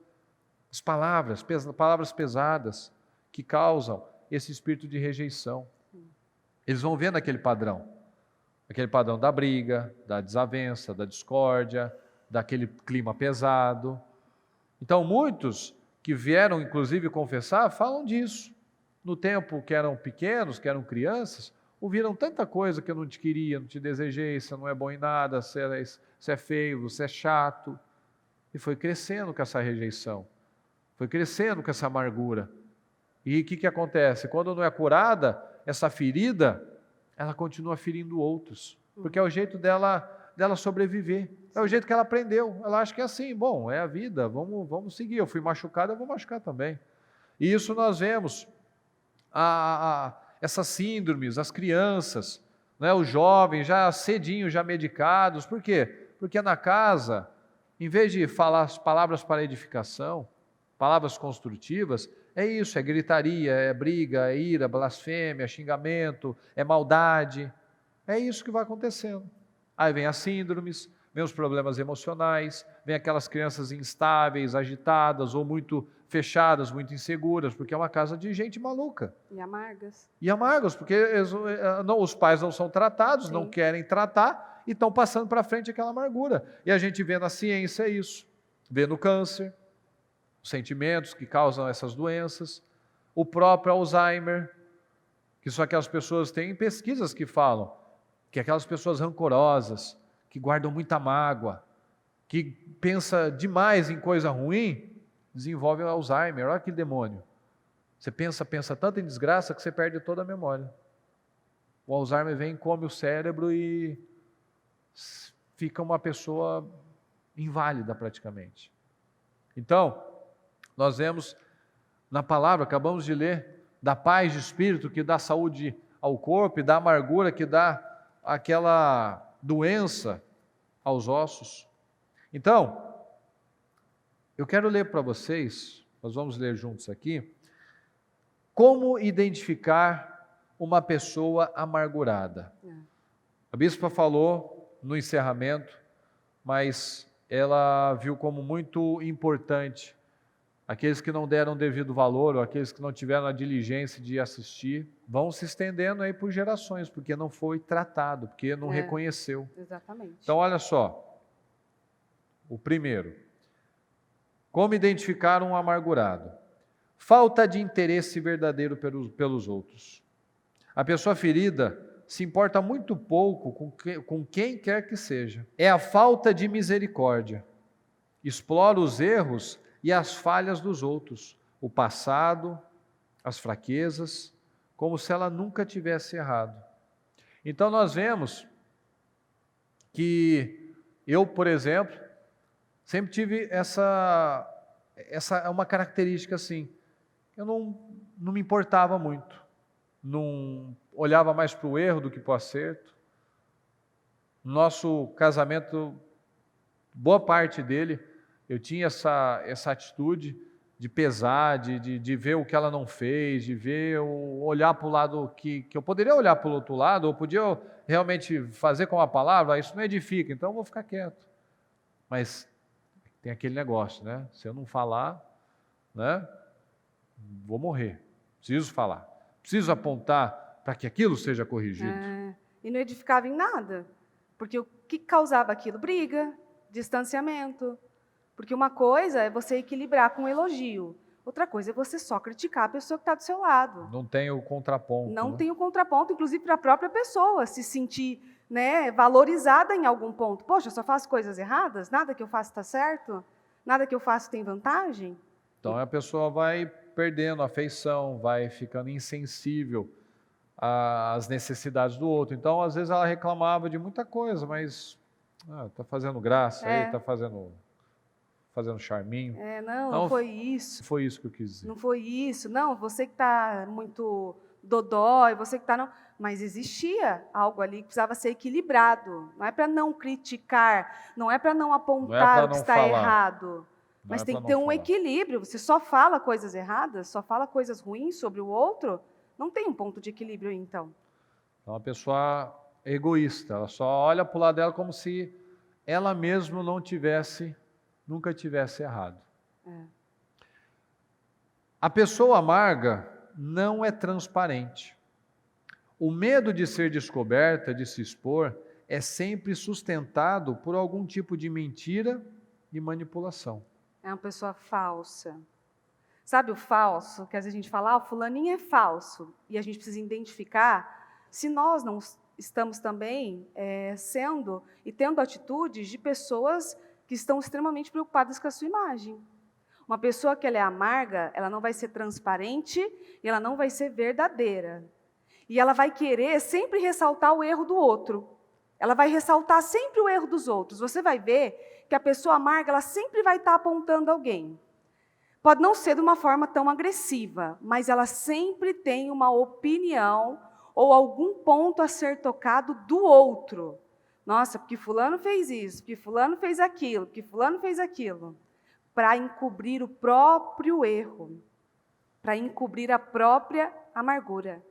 As palavras pesadas que causam esse espírito de rejeição. Eles vão vendo aquele padrão da briga, da desavença, da discórdia, daquele clima pesado. Então muitos que vieram inclusive confessar falam disso. No tempo que eram pequenos, que eram crianças, ouviram tanta coisa que eu não te queria, não te desejei, você não é bom em nada, você é feio, você é chato. E foi crescendo com essa rejeição, foi crescendo com essa amargura. E o que acontece? Quando não é curada, essa ferida, ela continua ferindo outros, porque é o jeito dela sobreviver, é o jeito que ela aprendeu. Ela acha que é assim, bom, é a vida, vamos seguir, eu fui machucado, eu vou machucar também. E isso nós vemos, essas síndromes, as crianças, né, os jovens já cedinho, já medicados. Por quê? Porque na casa, em vez de falar as palavras para edificação, palavras construtivas, é isso, é gritaria, é briga, é ira, blasfêmia, xingamento, é maldade. É isso que vai acontecendo. Aí vem as síndromes, vem os problemas emocionais, vem aquelas crianças instáveis, agitadas ou muito fechadas, muito inseguras, porque é uma casa de gente maluca. E amargas. E amargas, porque os pais não são tratados, não querem tratar e estão passando para frente aquela amargura. E a gente vê na ciência isso, vê no câncer, os sentimentos que causam essas doenças, o próprio Alzheimer, que são aquelas pessoas, tem pesquisas que falam, que aquelas pessoas rancorosas, que guardam muita mágoa, que pensa demais em coisa ruim, desenvolvem Alzheimer. Olha que demônio. Você pensa tanto em desgraça que você perde toda a memória. O Alzheimer vem, come o cérebro e fica uma pessoa inválida praticamente. Então, nós vemos na palavra, acabamos de ler, da paz de espírito que dá saúde ao corpo e da amargura que dá aquela doença aos ossos. Então, eu quero ler para vocês, nós vamos ler juntos aqui, como identificar uma pessoa amargurada. A bispa falou no encerramento, mas ela viu como muito importante aqueles que não deram devido valor, ou aqueles que não tiveram a diligência de assistir, vão se estendendo aí por gerações, porque não foi tratado, porque não reconheceu. Exatamente. Então, olha só, o primeiro, como identificar um amargurado? Falta de interesse verdadeiro pelos outros. A pessoa ferida se importa muito pouco com quem quer que seja. É a falta de misericórdia. Explora os erros e as falhas dos outros, o passado, as fraquezas, como se ela nunca tivesse errado. Então nós vemos que eu, por exemplo, sempre tive essa é uma característica assim. Eu não me importava muito, não olhava mais para o erro do que para o acerto. Nosso casamento, boa parte dele, eu tinha essa atitude de pesar, de ver o que ela não fez, de ver, olhar para o lado que eu poderia olhar para o outro lado, ou podia realmente fazer com a palavra, isso não edifica, então eu vou ficar quieto. Mas tem aquele negócio, né? Se eu não falar, né, vou morrer. Preciso falar. Preciso apontar para que aquilo seja corrigido. E não edificava em nada. Porque o que causava aquilo? Briga, distanciamento. Porque uma coisa é você equilibrar com elogio. Outra coisa é você só criticar a pessoa que está do seu lado. Não tem o contraponto. Não tem o contraponto, inclusive para a própria pessoa se sentir, né, valorizada em algum ponto. Poxa, eu só faço coisas erradas? Nada que eu faço está certo? Nada que eu faço tem vantagem? Então a pessoa vai perdendo a afeição, vai ficando insensível às necessidades do outro. Então, às vezes ela reclamava de muita coisa, mas está fazendo graça aí, está fazendo charminho. Não foi isso. Não foi isso que eu quis dizer. Não foi isso. Não, você que está muito dodói, você que está... Não. Mas existia algo ali que precisava ser equilibrado. Não é para não criticar, não é para não apontar o que está errado. Mas tem que ter um equilíbrio. Você só fala coisas erradas, só fala coisas ruins sobre o outro, não tem um ponto de equilíbrio aí, então. É uma pessoa egoísta, ela só olha para o lado dela como se ela mesma nunca tivesse errado. A pessoa amarga não é transparente. O medo de ser descoberta, de se expor, é sempre sustentado por algum tipo de mentira e manipulação. É uma pessoa falsa. Sabe o falso? Que às vezes a gente fala, o fulaninho é falso. E a gente precisa identificar se nós não estamos também sendo e tendo atitudes de pessoas que estão extremamente preocupadas com a sua imagem. Uma pessoa que ela é amarga, ela não vai ser transparente e ela não vai ser verdadeira. E ela vai querer sempre ressaltar o erro do outro. Ela vai ressaltar sempre o erro dos outros. Você vai ver que a pessoa amarga, ela sempre vai estar apontando alguém. Pode não ser de uma forma tão agressiva, mas ela sempre tem uma opinião ou algum ponto a ser tocado do outro. Nossa, porque fulano fez isso, porque fulano fez aquilo, porque fulano fez aquilo. Para encobrir o próprio erro, para encobrir a própria amargura.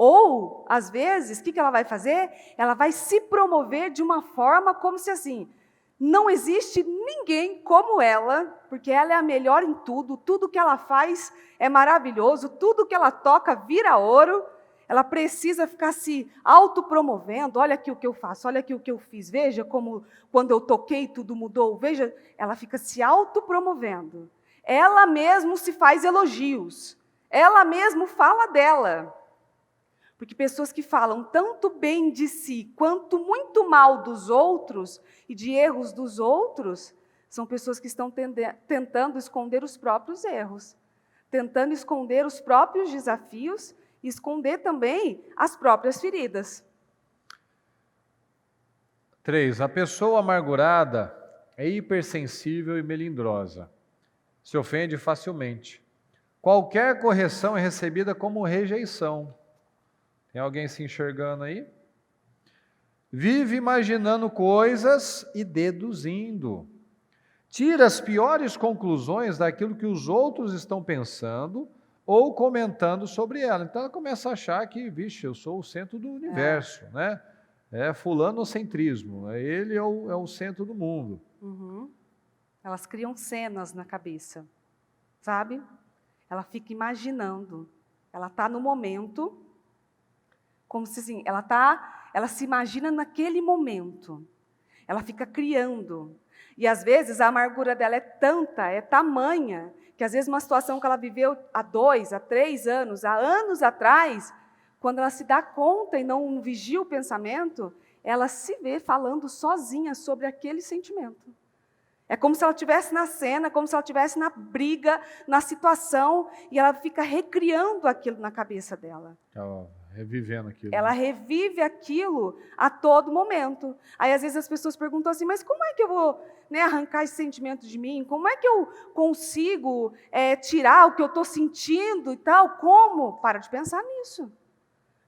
Ou, às vezes, o que ela vai fazer? Ela vai se promover de uma forma como se assim, não existe ninguém como ela, porque ela é a melhor em tudo, tudo que ela faz é maravilhoso, tudo que ela toca vira ouro, ela precisa ficar se autopromovendo, olha aqui o que eu faço, olha aqui o que eu fiz, veja como quando eu toquei tudo mudou, veja, ela fica se autopromovendo. Ela mesma se faz elogios, ela mesma fala dela. Porque pessoas que falam tanto bem de si, quanto muito mal dos outros e de erros dos outros, são pessoas que estão tentando esconder os próprios erros, tentando esconder os próprios desafios e esconder também as próprias feridas. 3. A pessoa amargurada é hipersensível e melindrosa. Se ofende facilmente. Qualquer correção é recebida como rejeição. Tem alguém se enxergando aí? Vive imaginando coisas e deduzindo. Tira as piores conclusões daquilo que os outros estão pensando ou comentando sobre ela. Então ela começa a achar que, vixe, eu sou o centro do universo, né? É fulanocentrismo, ele é o centro do mundo. Uhum. Elas criam cenas na cabeça, sabe? Ela fica imaginando. Ela está no momento, como se assim, ela se imagina naquele momento. Ela fica criando. E às vezes a amargura dela é tanta, é tamanha, que às vezes uma situação que ela viveu há 2, há 3 anos, há anos atrás, quando ela se dá conta e não vigia o pensamento, ela se vê falando sozinha sobre aquele sentimento. É como se ela estivesse na cena, como se ela estivesse na briga, na situação, e ela fica recriando aquilo na cabeça dela. Revivendo aquilo. Ela revive aquilo a todo momento. Aí, às vezes, as pessoas perguntam assim, mas como é que eu vou arrancar esse sentimento de mim? Como é que eu consigo tirar o que eu estou sentindo e tal? Como? Para de pensar nisso.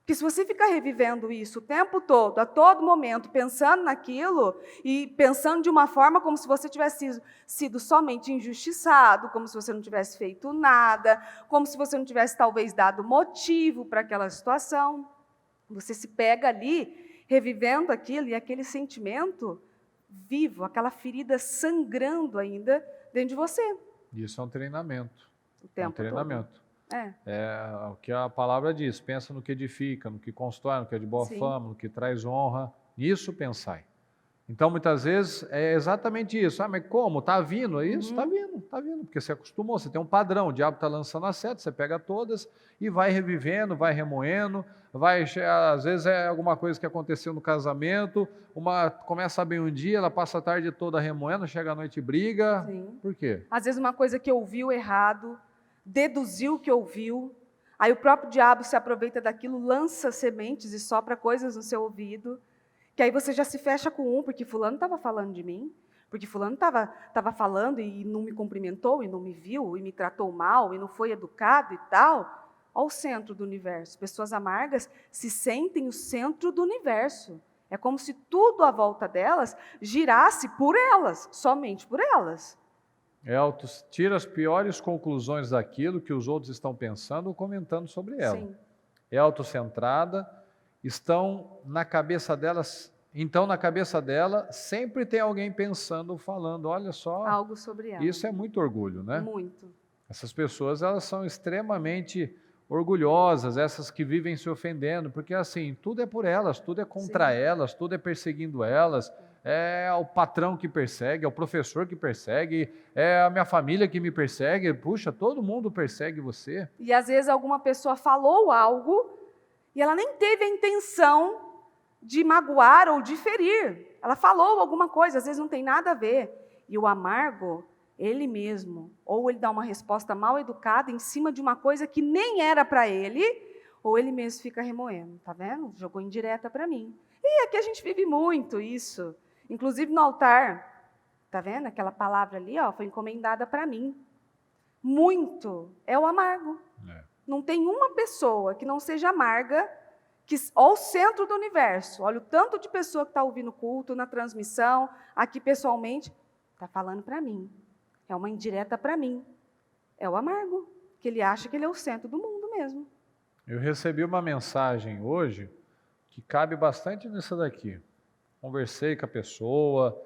Porque se você ficar revivendo isso o tempo todo, a todo momento, pensando naquilo, e pensando de uma forma como se você tivesse sido somente injustiçado, como se você não tivesse feito nada, como se você não tivesse talvez dado motivo para aquela situação, você se pega ali, revivendo aquilo, e aquele sentimento vivo, aquela ferida sangrando ainda dentro de você. Isso é um treinamento. O tempo treinamento. todo. É o que a palavra diz, pensa no que edifica, no que constrói, no que é de boa fama, no que traz honra, nisso pensai. Então, muitas vezes, é exatamente isso. Mas como? Está vindo? É isso? Está vindo, porque você acostumou, você tem um padrão, o diabo está lançando as setas, você pega todas e vai revivendo, vai remoendo, às vezes é alguma coisa que aconteceu no casamento, começa bem um dia, ela passa a tarde toda remoendo, chega à noite e briga. Sim. Por quê? Às vezes uma coisa que ouviu errado, deduziu o que ouviu, aí o próprio diabo se aproveita daquilo, lança sementes e sopra coisas no seu ouvido, que aí você já se fecha com porque fulano estava falando de mim, porque fulano estava falando e não me cumprimentou, e não me viu, e me tratou mal, e não foi educado e tal. Olha o centro do universo. Pessoas amargas se sentem o centro do universo. É como se tudo à volta delas girasse por elas, somente por elas. Tira as piores conclusões daquilo que os outros estão pensando ou comentando sobre ela. Sim. É autocentrada, então na cabeça dela sempre tem alguém pensando, falando, olha só, algo sobre ela. Isso é muito orgulho, né? Muito. Essas pessoas, elas são extremamente orgulhosas, essas que vivem se ofendendo, porque assim, tudo é por elas, tudo é contra elas, tudo é perseguindo elas. É o patrão que persegue, é o professor que persegue, é a minha família que me persegue. Puxa, todo mundo persegue você. E às vezes alguma pessoa falou algo e ela nem teve a intenção de magoar ou de ferir. Ela falou alguma coisa, às vezes não tem nada a ver. E o amargo, ele mesmo, ou ele dá uma resposta mal educada em cima de uma coisa que nem era para ele, ou ele mesmo fica remoendo. Tá vendo? Jogou indireta para mim. E aqui a gente vive muito isso. Inclusive no altar, tá vendo? Aquela palavra ali, foi encomendada para mim. Muito é o amargo. Não tem uma pessoa que não seja amarga, ao centro do universo. Olha o tanto de pessoa que está ouvindo o culto, na transmissão, aqui pessoalmente, está falando para mim. É uma indireta para mim. É o amargo, que ele acha que ele é o centro do mundo mesmo. Eu recebi uma mensagem hoje que cabe bastante nisso daqui. Conversei com a pessoa,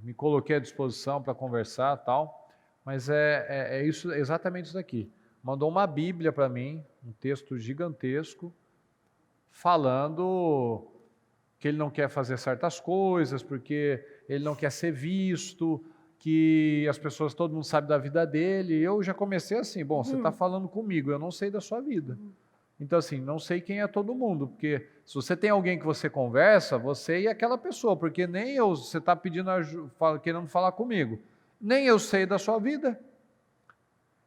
me coloquei à disposição para conversar e tal, mas é exatamente isso daqui. Mandou uma Bíblia para mim, um texto gigantesco, falando que ele não quer fazer certas coisas, porque ele não quer ser visto, que as pessoas, todo mundo sabe da vida dele. E eu já comecei assim, bom, você está falando comigo, eu não sei da sua vida. Então, assim, não sei quem é todo mundo, porque se você tem alguém que você conversa, você e aquela pessoa, porque nem eu, você está pedindo querendo falar comigo, nem eu sei da sua vida.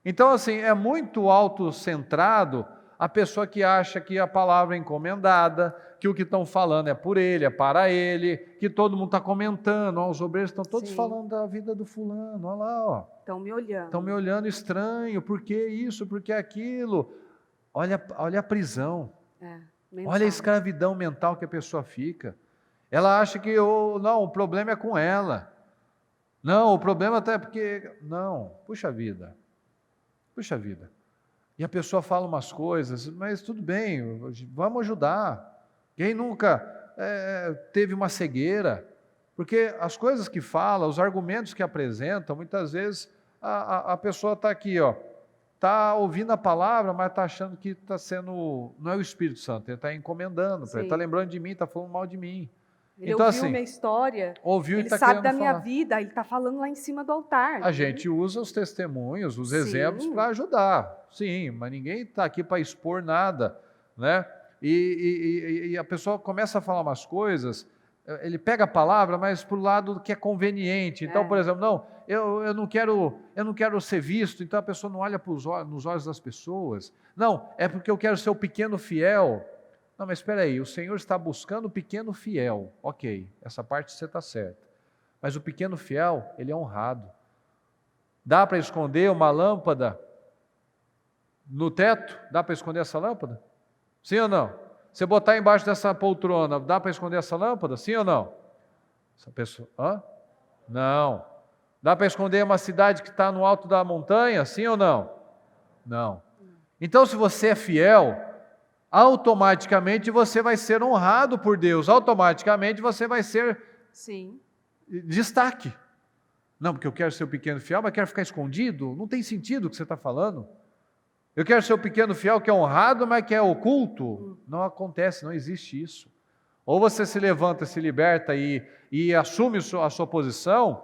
Então, assim, é muito autocentrado a pessoa que acha que a palavra é encomendada, que o que estão falando é por ele, é para ele, que todo mundo está comentando, ó, os obreiros estão todos Sim. falando da vida do fulano, olha lá, ó. Estão me olhando. Estão me olhando estranho, por que isso, por que aquilo? Olha a prisão, Mental. olha a escravidão mental que a pessoa fica. Ela acha que, não, o problema é com ela. Não, o problema até porque... Não, puxa vida. E a pessoa fala umas coisas, mas tudo bem, vamos ajudar. Quem nunca teve uma cegueira? Porque as coisas que fala, os argumentos que apresentam, muitas vezes a pessoa está aqui, ó, está ouvindo a palavra, mas está achando que está sendo... Não é o Espírito Santo, ele está encomendando, ele está lembrando de mim, está falando mal de mim. Ele então, ouviu assim, minha história, ouviu ele e tá sabe da querendo minha falar. vida, ele está falando lá em cima do altar. A gente usa os testemunhos, os Sim. exemplos para ajudar, sim, mas ninguém está aqui para expor nada, né? E a pessoa começa a falar umas coisas, ele pega a palavra, mas para o lado que é conveniente. Então, por exemplo, não, eu não quero ser visto, então a pessoa não olha nos olhos das pessoas. Não, é porque eu quero ser o pequeno fiel. Não, mas espera aí, o Senhor está buscando o pequeno fiel. Ok, essa parte você está certa. Mas o pequeno fiel, ele é honrado. Dá para esconder uma lâmpada no teto? Dá para esconder essa lâmpada? Sim ou não? Você botar embaixo dessa poltrona, dá para esconder essa lâmpada? Sim ou não? Essa pessoa... Não. Dá para esconder uma cidade que está no alto da montanha? Sim ou não? Não. Então, se você é fiel, automaticamente você vai ser honrado por Deus, automaticamente você vai ser destaque. Não, porque eu quero ser o pequeno fiel, mas quero ficar escondido? Não tem sentido o que você está falando. Eu quero ser o pequeno fiel que é honrado, mas que é oculto. Não acontece, não existe isso. Ou você se levanta, se liberta e assume a sua posição,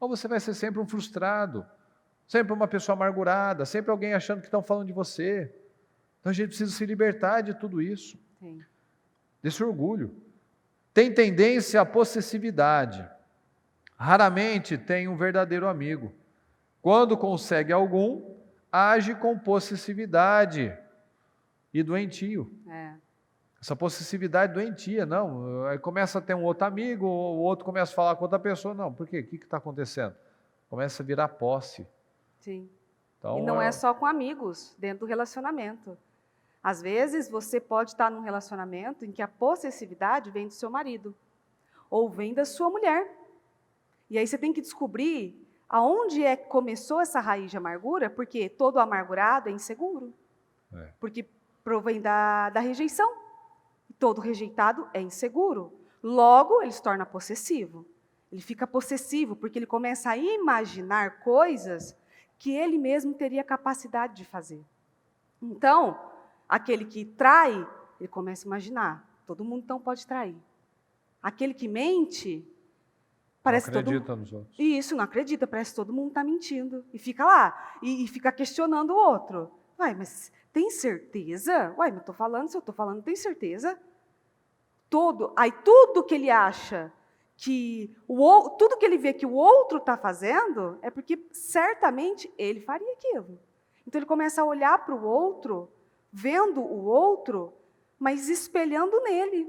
ou você vai ser sempre um frustrado, sempre uma pessoa amargurada, sempre alguém achando que estão falando de você. Então a gente precisa se libertar de tudo isso, desse orgulho. Tem tendência à possessividade. Raramente tem um verdadeiro amigo. Quando consegue algum, age com possessividade e doentio. Essa possessividade doentia, não. Aí começa a ter um outro amigo, o outro começa a falar com outra pessoa. Não, por quê? O que está acontecendo? Começa a virar posse. Sim. Então, e não é só com amigos, dentro do relacionamento. Às vezes, você pode estar num relacionamento em que a possessividade vem do seu marido, ou vem da sua mulher. E aí você tem que descobrir aonde é que começou essa raiz de amargura, porque todo amargurado é inseguro. Porque provém da rejeição. E todo rejeitado é inseguro. Logo, ele se torna possessivo. Ele fica possessivo porque ele começa a imaginar coisas que ele mesmo teria capacidade de fazer. Então, aquele que trai, ele começa a imaginar. Todo mundo então pode trair. Aquele que mente, parece não acredita nos outros. Isso, não acredita, parece que todo mundo está mentindo. E fica lá, e fica questionando o outro. Uai, mas tem certeza? Uai, mas se eu estou falando, tem certeza? Aí tudo que ele acha, tudo que ele vê que o outro está fazendo, é porque certamente ele faria aquilo. Então ele começa a olhar para o outro, vendo o outro, mas espelhando nele.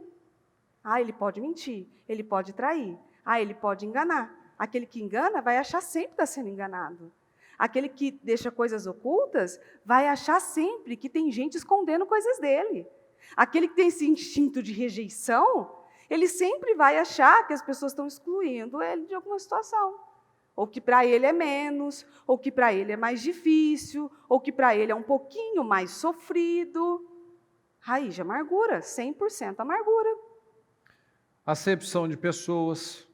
Ele pode mentir, ele pode trair, ele pode enganar. Aquele que engana vai achar sempre que está sendo enganado. Aquele que deixa coisas ocultas vai achar sempre que tem gente escondendo coisas dele. Aquele que tem esse instinto de rejeição, ele sempre vai achar que as pessoas estão excluindo ele de alguma situação. Ou que para ele é menos, ou que para ele é mais difícil, ou que para ele é um pouquinho mais sofrido. Raiz de amargura, 100% amargura. Acepção de pessoas.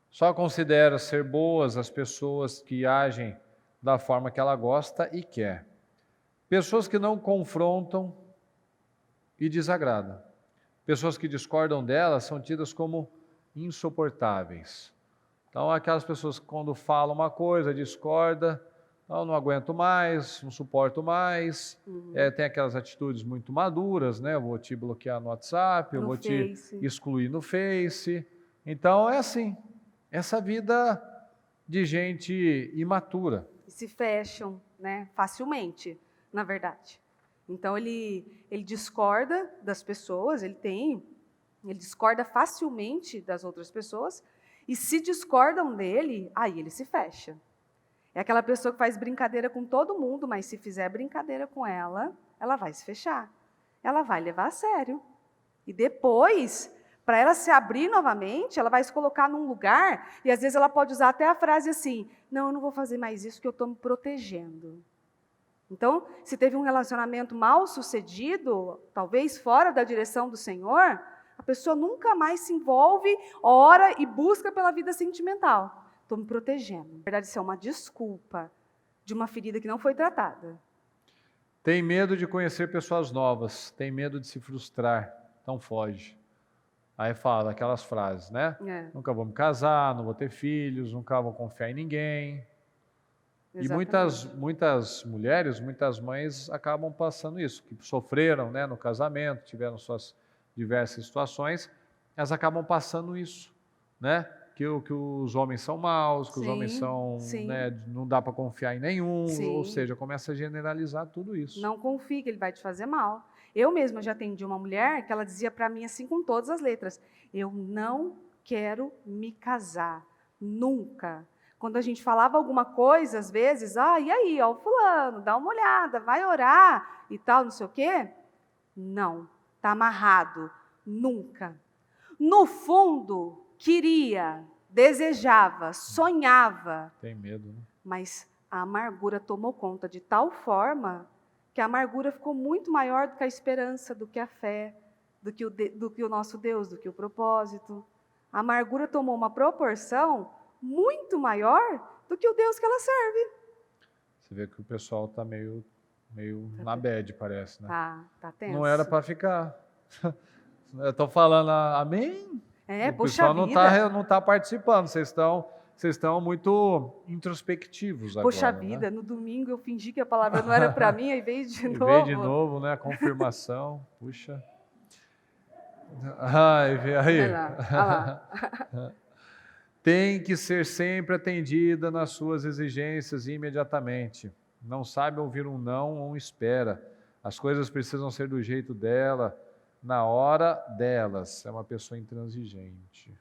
Só considera ser boas as pessoas que agem da forma que ela gosta e quer. Pessoas que não confrontam e desagradam. Pessoas que discordam dela são tidas como insuportáveis. Então, aquelas pessoas que quando falam uma coisa, discorda, Eu não aguento mais, não suporto mais. Tem aquelas atitudes muito maduras, né? Eu vou te bloquear no WhatsApp, eu No vou te Face. excluir no Face. Então é assim, essa vida de gente imatura. E se fecham, né, facilmente, na verdade. Então ele discorda das pessoas, ele discorda facilmente das outras pessoas, e se discordam dele, aí ele se fecha. É aquela pessoa que faz brincadeira com todo mundo, mas se fizer brincadeira com ela, ela vai se fechar. Ela vai levar a sério. E depois, para ela se abrir novamente, ela vai se colocar num lugar, e às vezes ela pode usar até a frase assim: não, eu não vou fazer mais isso, porque eu estou me protegendo. Então, se teve um relacionamento mal sucedido, talvez fora da direção do Senhor, a pessoa nunca mais se envolve, ora e busca pela vida sentimental. Estou me protegendo. Na verdade, isso é uma desculpa de uma ferida que não foi tratada. Tem medo de conhecer pessoas novas, tem medo de se frustrar, então foge. Aí fala aquelas frases, né? Nunca vou me casar, não vou ter filhos, nunca vou confiar em ninguém. Exatamente. E muitas mulheres, muitas mães acabam passando isso, que sofreram, né, no casamento, tiveram suas diversas situações, elas acabam passando isso, né? Que os homens são maus, que os homens são, né, não dá para confiar em nenhum, ou seja, começa a generalizar tudo isso. Não confie que ele vai te fazer mal. Eu mesma já atendi uma mulher que ela dizia para mim assim com todas as letras: eu não quero me casar, nunca. Quando a gente falava alguma coisa, às vezes, e aí, ó, o fulano, dá uma olhada, vai orar e tal, não sei o quê. Não, está amarrado, nunca. No fundo, queria, desejava, sonhava. Tem medo, né? Mas a amargura tomou conta de tal forma que a amargura ficou muito maior do que a esperança, do que a fé, do que o nosso Deus, do que o propósito. A amargura tomou uma proporção muito maior do que o Deus que ela serve. Você vê que o pessoal está meio na bad, parece, né? Tá tenso. Não era para ficar. Eu estou falando amém? O pessoal não está participando, vocês estão muito introspectivos agora. Poxa vida, no domingo eu fingi que a palavra não era para mim, aí veio de novo. Veio de novo, né? A confirmação, puxa. Ai, aí. Olha lá. Tem que ser sempre atendida nas suas exigências imediatamente. Não sabe ouvir um não ou um espera. As coisas precisam ser do jeito dela, na hora delas. É uma pessoa intransigente.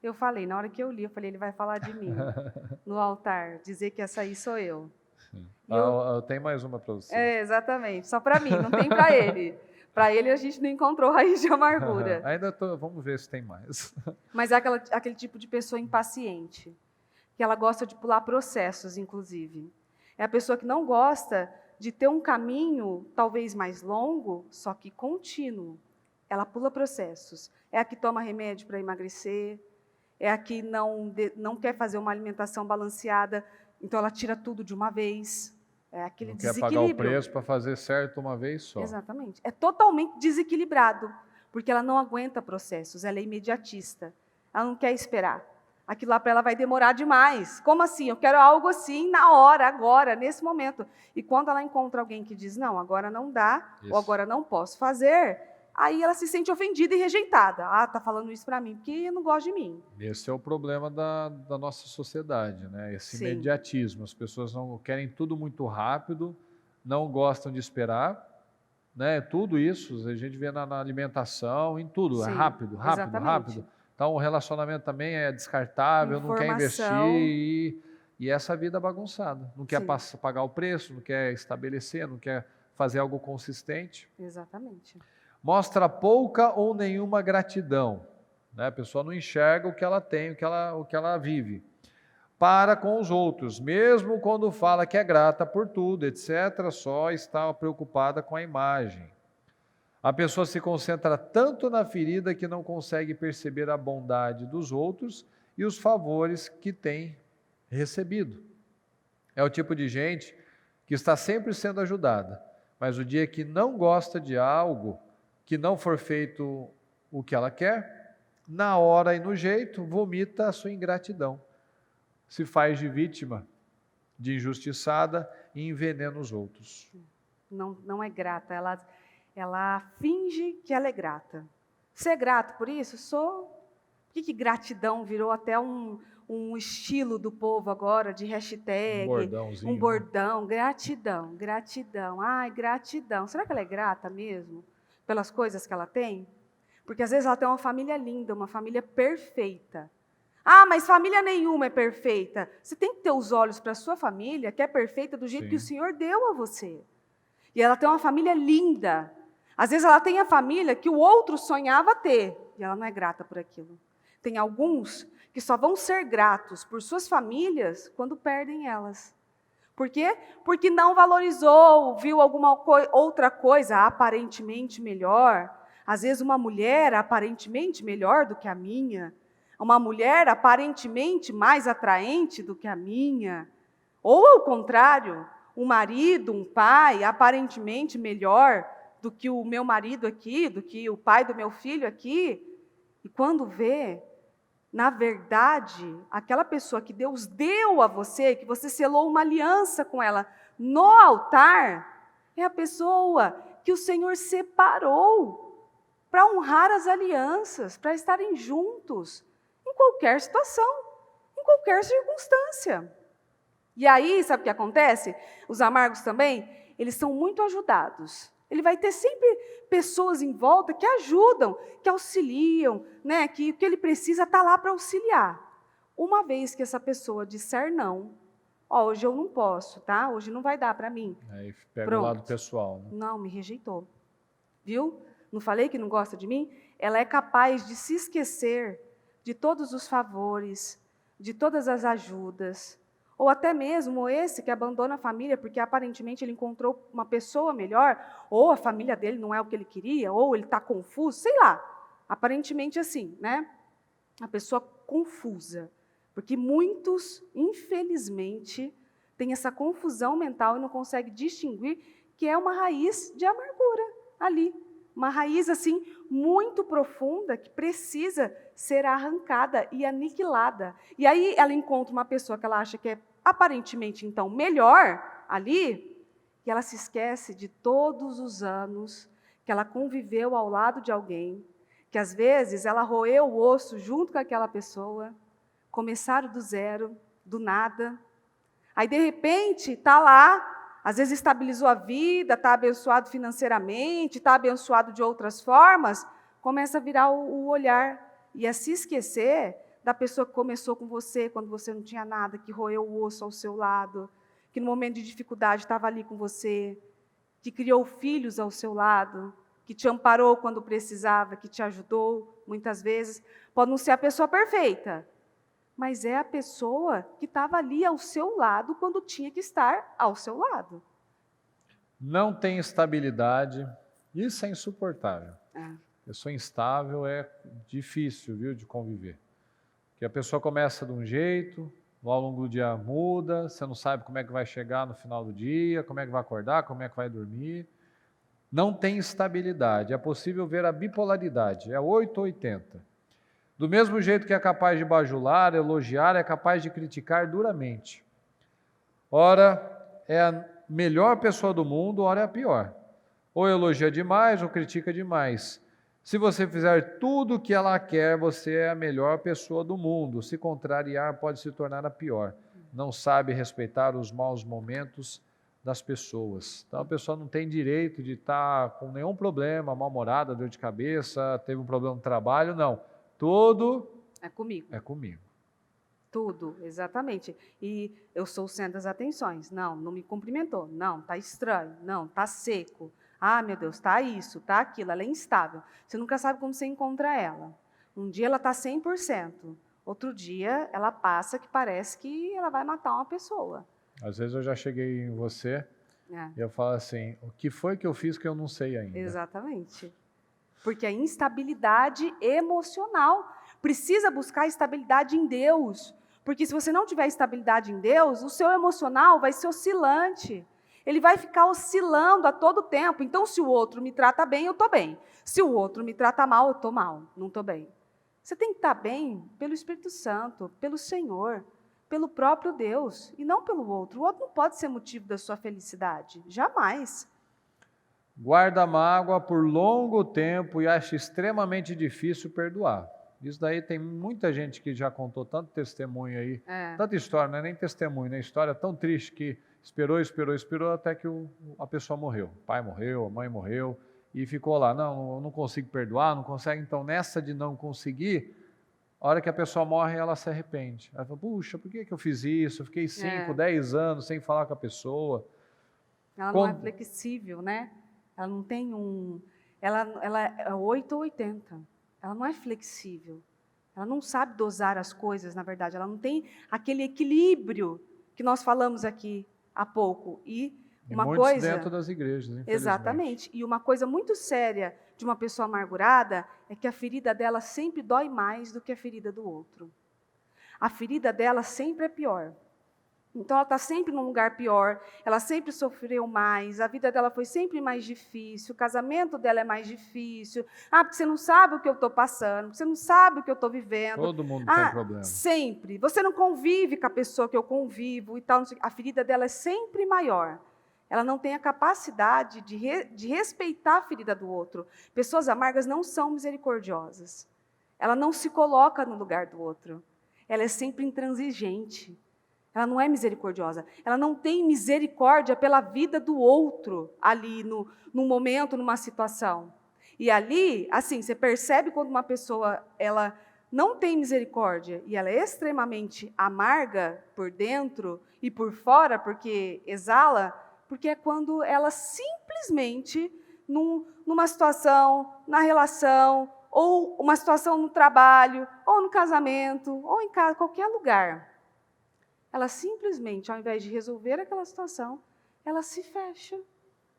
Eu falei, na hora que eu li, eu falei, ele vai falar de mim no altar, dizer que essa aí sou eu. Eu tenho mais uma para você. Exatamente, só para mim, não tem para ele. Para ele a gente não encontrou raiz de amargura. Vamos ver se tem mais. Mas é aquele tipo de pessoa impaciente, que ela gosta de pular processos, inclusive. É a pessoa que não gosta de ter um caminho talvez mais longo, só que contínuo. Ela pula processos. É a que toma remédio para emagrecer, é a que não quer fazer uma alimentação balanceada, então ela tira tudo de uma vez. É aquele desequilíbrio. Não quer pagar o preço para fazer certo uma vez só. Exatamente. É totalmente desequilibrado, porque ela não aguenta processos, ela é imediatista. Ela não quer esperar. Aquilo lá para ela vai demorar demais. Como assim? Eu quero algo assim na hora, agora, nesse momento. E quando ela encontra alguém que diz, não, agora não dá, ou agora não posso fazer, aí ela se sente ofendida e rejeitada. Está falando isso para mim, porque não gosta de mim. Esse é o problema da nossa sociedade, né? Esse imediatismo. As pessoas não querem tudo muito rápido, não gostam de esperar, né? Tudo isso, a gente vê na alimentação, em tudo, é rápido, rápido. Então o relacionamento também é descartável, não quer investir e essa vida bagunçada. Não quer pagar o preço, não quer estabelecer, não quer fazer algo consistente. Exatamente. Mostra pouca ou nenhuma gratidão, né? A pessoa não enxerga o que ela tem, o que ela vive. Para com os outros, mesmo quando fala que é grata por tudo, etc., só está preocupada com a imagem. A pessoa se concentra tanto na ferida que não consegue perceber a bondade dos outros e os favores que tem recebido. É o tipo de gente que está sempre sendo ajudada, mas o dia que não gosta de algo, que não for feito o que ela quer, na hora e no jeito, vomita a sua ingratidão. Se faz de vítima de injustiçada e envenena os outros. Não é grata, ela finge que ela é grata. Você é grato por isso? Sou. Por que gratidão virou até um estilo do povo agora, de hashtag, Bordãozinho, um bordão, gratidão, gratidão, ai, gratidão. Será que ela é grata mesmo pelas coisas que ela tem? Porque às vezes ela tem uma família linda, uma família perfeita. Ah, mas família nenhuma é perfeita. Você tem que ter os olhos para a sua família, que é perfeita do jeito que o Senhor deu a você. E ela tem uma família linda. Às vezes ela tem a família que o outro sonhava ter, e ela não é grata por aquilo. Tem alguns que só vão ser gratos por suas famílias quando perdem elas. Por quê? Porque não valorizou, viu alguma outra coisa aparentemente melhor. Às vezes uma mulher aparentemente melhor do que a minha. Uma mulher aparentemente mais atraente do que a minha. Ou ao contrário, um marido, um pai aparentemente melhor do que o meu marido aqui, do que o pai do meu filho aqui. E quando vê, na verdade, aquela pessoa que Deus deu a você, que você selou uma aliança com ela no altar, é a pessoa que o Senhor separou para honrar as alianças, para estarem juntos, em qualquer situação, em qualquer circunstância. E aí, sabe o que acontece? Os amargos também, eles são muito ajudados. Ele vai ter sempre pessoas em volta que ajudam, que auxiliam, né? Que o que ele precisa está lá para auxiliar. Uma vez que essa pessoa disser não, hoje eu não posso, tá? Hoje não vai dar para mim. Aí pega Pronto. o lado pessoal. Né? Não, me rejeitou. Viu? Não falei que não gosta de mim? Ela é capaz de se esquecer de todos os favores, de todas as ajudas, ou até mesmo esse que abandona a família porque aparentemente ele encontrou uma pessoa melhor, ou a família dele não é o que ele queria, ou ele está confuso, sei lá. Aparentemente assim, né? A pessoa confusa. Porque muitos, infelizmente, têm essa confusão mental e não conseguem distinguir que é uma raiz de amargura ali. Uma raiz, assim, muito profunda, que precisa ser arrancada e aniquilada. E aí ela encontra uma pessoa que ela acha que é aparentemente, então, melhor ali, e ela se esquece de todos os anos que ela conviveu ao lado de alguém, que às vezes ela roeu o osso junto com aquela pessoa, começaram do zero, do nada. Aí, de repente, está lá, às vezes estabilizou a vida, está abençoado financeiramente, está abençoado de outras formas, começa a virar o olhar e a se esquecer da pessoa que começou com você quando você não tinha nada, que roeu o osso ao seu lado, que no momento de dificuldade estava ali com você, que criou filhos ao seu lado, que te amparou quando precisava, que te ajudou muitas vezes. Pode não ser a pessoa perfeita, mas é a pessoa que estava ali ao seu lado quando tinha que estar ao seu lado. Não tem estabilidade, isso é insuportável. Pessoa instável é difícil, viu, de conviver. Porque a pessoa começa de um jeito, ao longo do dia muda, você não sabe como é que vai chegar no final do dia, como é que vai acordar, como é que vai dormir. Não tem estabilidade, é possível ver a bipolaridade, é 8 ou 80. Do mesmo jeito que é capaz de bajular, elogiar, é capaz de criticar duramente. Ora, é a melhor pessoa do mundo, ora é a pior. Ou elogia demais, ou critica demais. Se você fizer tudo o que ela quer, você é a melhor pessoa do mundo. Se contrariar, pode se tornar a pior. Não sabe respeitar os maus momentos das pessoas. Então a pessoa não tem direito de estar com nenhum problema, mal-humorada, dor de cabeça, teve um problema no trabalho, não. Tudo é comigo. É comigo. Tudo, exatamente. E eu sou o centro das atenções. Não me cumprimentou. Não, está estranho. Não, está seco. Ah, meu Deus, está isso, está aquilo. Ela é instável. Você nunca sabe como você encontra ela. Um dia ela está 100%. Outro dia ela passa que parece que ela vai matar uma pessoa. Às vezes eu já cheguei em você e eu falo assim, o que foi que eu fiz que eu não sei ainda? Exatamente. Porque a instabilidade emocional precisa buscar estabilidade em Deus. Porque se você não tiver estabilidade em Deus, o seu emocional vai ser oscilante. Ele vai ficar oscilando a todo tempo. Então, se o outro me trata bem, eu estou bem. Se o outro me trata mal, eu estou mal, não estou bem. Você tem que estar bem pelo Espírito Santo, pelo Senhor. pelo próprio Deus e não pelo outro. O outro não pode ser motivo da sua felicidade, jamais. Guarda mágoa por longo tempo e acha extremamente difícil perdoar. Isso daí tem muita gente que já contou tanto testemunho aí, tanta história, não é nem testemunho, né? História tão triste que esperou até que a pessoa morreu. O pai morreu, a mãe morreu e ficou lá. Não, eu não consigo perdoar, não consegue. Então, nessa de não conseguir, a hora que a pessoa morre, ela se arrepende. Ela fala, puxa, por que eu fiz isso? Eu fiquei 5, 10 anos sem falar com a pessoa. Ela não é flexível, né? Ela não tem ela é 8 ou 80. Ela não é flexível. Ela não sabe dosar as coisas, na verdade. Ela não tem aquele equilíbrio que nós falamos aqui há pouco. E muitos dentro das igrejas, infelizmente. Exatamente. E uma coisa muito séria de uma pessoa amargurada é que a ferida dela sempre dói mais do que a ferida do outro. A ferida dela sempre é pior. Então, ela está sempre num lugar pior, ela sempre sofreu mais, a vida dela foi sempre mais difícil, o casamento dela é mais difícil. Porque você não sabe o que eu estou passando, porque você não sabe o que eu estou vivendo. Todo mundo tem problema. Sempre. Você não convive com a pessoa que eu convivo e tal. A ferida dela é sempre maior. Ela não tem a capacidade de respeitar a ferida do outro. Pessoas amargas não são misericordiosas. Ela não se coloca no lugar do outro. Ela é sempre intransigente. Ela não é misericordiosa. Ela não tem misericórdia pela vida do outro ali num momento, numa situação. E ali, assim, você percebe quando uma pessoa ela não tem misericórdia e ela é extremamente amarga por dentro e por fora, porque exala, porque é quando ela simplesmente, numa situação, na relação, ou uma situação no trabalho, ou no casamento, ou em casa, qualquer lugar, ela simplesmente, ao invés de resolver aquela situação, ela se fecha.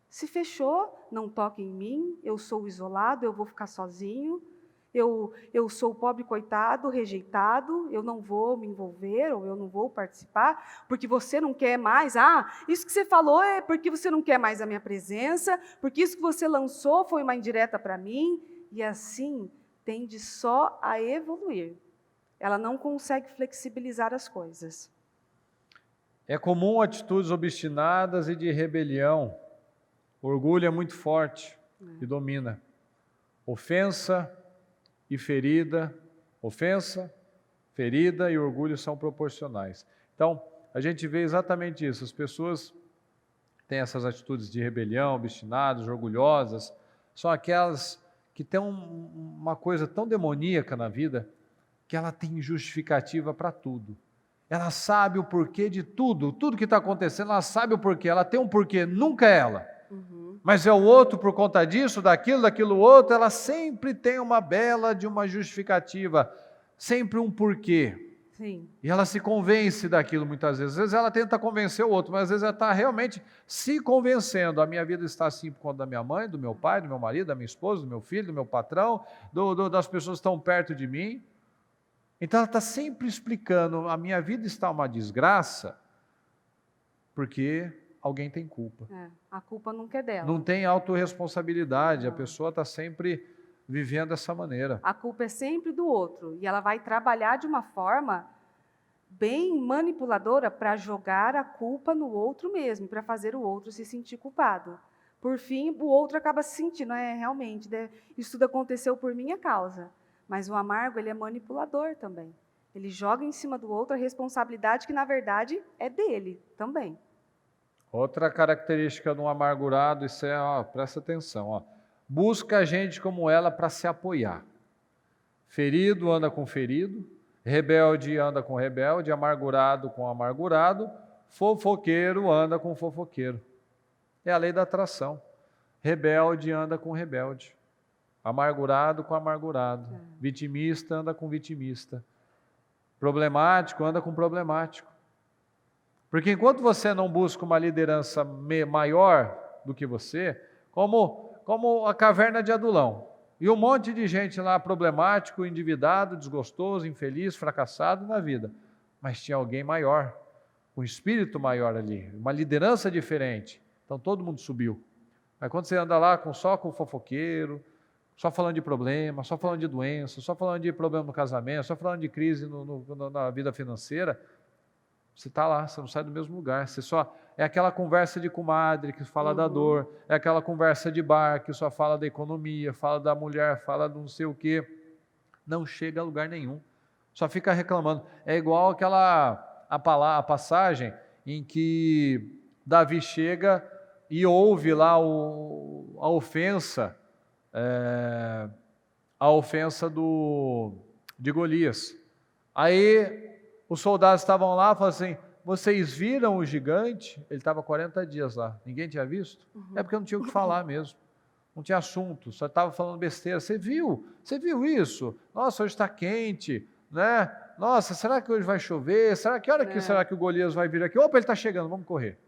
Se fechou, não toque em mim, eu sou isolado, eu vou ficar sozinho, eu sou o pobre coitado, rejeitado, eu não vou me envolver, ou eu não vou participar, porque você não quer mais. Isso que você falou é porque você não quer mais a minha presença, porque isso que você lançou foi uma indireta para mim, e assim tende só a evoluir. Ela não consegue flexibilizar as coisas. É comum atitudes obstinadas e de rebelião. O orgulho é muito forte e domina. Ofensa ferida e orgulho são proporcionais. Então, a gente vê exatamente isso. As pessoas têm essas atitudes de rebelião, obstinadas, orgulhosas, são aquelas que têm uma coisa tão demoníaca na vida que ela tem justificativa para tudo. Ela sabe o porquê de tudo que está acontecendo, ela sabe o porquê, ela tem um porquê, nunca é ela. Mas é o outro por conta disso, daquilo outro, ela sempre tem uma bela de uma justificativa, sempre um porquê. Sim. E ela se convence daquilo muitas vezes. Às vezes ela tenta convencer o outro, mas às vezes ela está realmente se convencendo. A minha vida está assim por conta da minha mãe, do meu pai, do meu marido, da minha esposa, do meu filho, do meu patrão, das pessoas que estão perto de mim. Então ela está sempre explicando, a minha vida está uma desgraça, porque alguém tem culpa. A culpa nunca é dela. Não tem autorresponsabilidade, a pessoa está sempre vivendo dessa maneira. A culpa é sempre do outro, e ela vai trabalhar de uma forma bem manipuladora para jogar a culpa no outro mesmo, para fazer o outro se sentir culpado. Por fim, o outro acaba se sentindo, realmente, isso tudo aconteceu por minha causa. Mas o amargo, ele é manipulador também. Ele joga em cima do outro a responsabilidade que, na verdade, é dele também. Outra característica de um amargurado, isso presta atenção, busca gente como ela para se apoiar. Ferido anda com ferido, rebelde anda com rebelde, amargurado com amargurado, fofoqueiro anda com fofoqueiro. É a lei da atração. Rebelde anda com rebelde. Amargurado com amargurado, vitimista anda com vitimista, problemático anda com problemático. Porque enquanto você não busca uma liderança maior do que você, como a caverna de Adulão, e um monte de gente lá problemático, endividado, desgostoso, infeliz, fracassado na vida, mas tinha alguém maior, um espírito maior ali, uma liderança diferente, então todo mundo subiu. Mas quando você anda lá só com o fofoqueiro, só falando de problema, só falando de doença, só falando de problema no casamento, só falando de crise na vida financeira, Você está lá, você não sai do mesmo lugar. Você só é aquela conversa de comadre que fala da dor, é aquela conversa de bar que só fala da economia, fala da mulher, fala do não sei o quê. Não chega a lugar nenhum. Só fica reclamando. É igual a passagem em que Davi chega e ouve lá a ofensa de Golias. Aí os soldados estavam lá e falaram assim, vocês viram o gigante? Ele estava 40 dias lá, ninguém tinha visto? É porque não tinha o que falar mesmo, não tinha assunto, só estava falando besteira. Você viu isso? Nossa, hoje está quente, né? Nossa, será que hoje vai chover? Será que o Golias vai vir aqui? Opa, ele está chegando, vamos correr.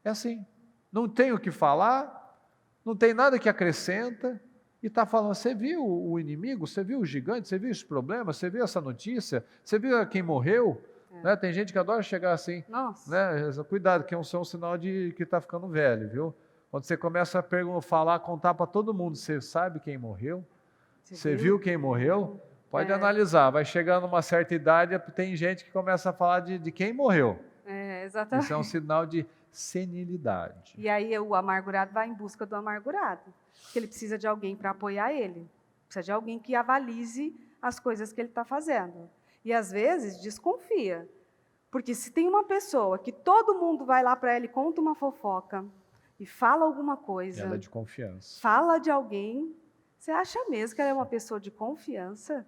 É assim, não tem o que falar, não tem nada que acrescenta, e está falando, você viu o inimigo, você viu o gigante, você viu esse problema, você viu essa notícia, você viu quem morreu? Né? Tem gente que adora chegar assim. Nossa. Né? Cuidado, que é um sinal de que está ficando velho, viu? Quando você começa a falar, contar para todo mundo, você sabe quem morreu? Você viu quem morreu? Pode analisar, vai chegando numa certa idade, tem gente que começa a falar de quem morreu. Exatamente. Isso é um sinal de senilidade. E aí o amargurado vai em busca do amargurado, porque ele precisa de alguém para apoiar ele, precisa de alguém que avalize as coisas que ele está fazendo. E às vezes desconfia, porque se tem uma pessoa que todo mundo vai lá para ela e conta uma fofoca, e fala alguma coisa, ela é de confiança. Fala de alguém, você acha mesmo que ela é uma pessoa de confiança?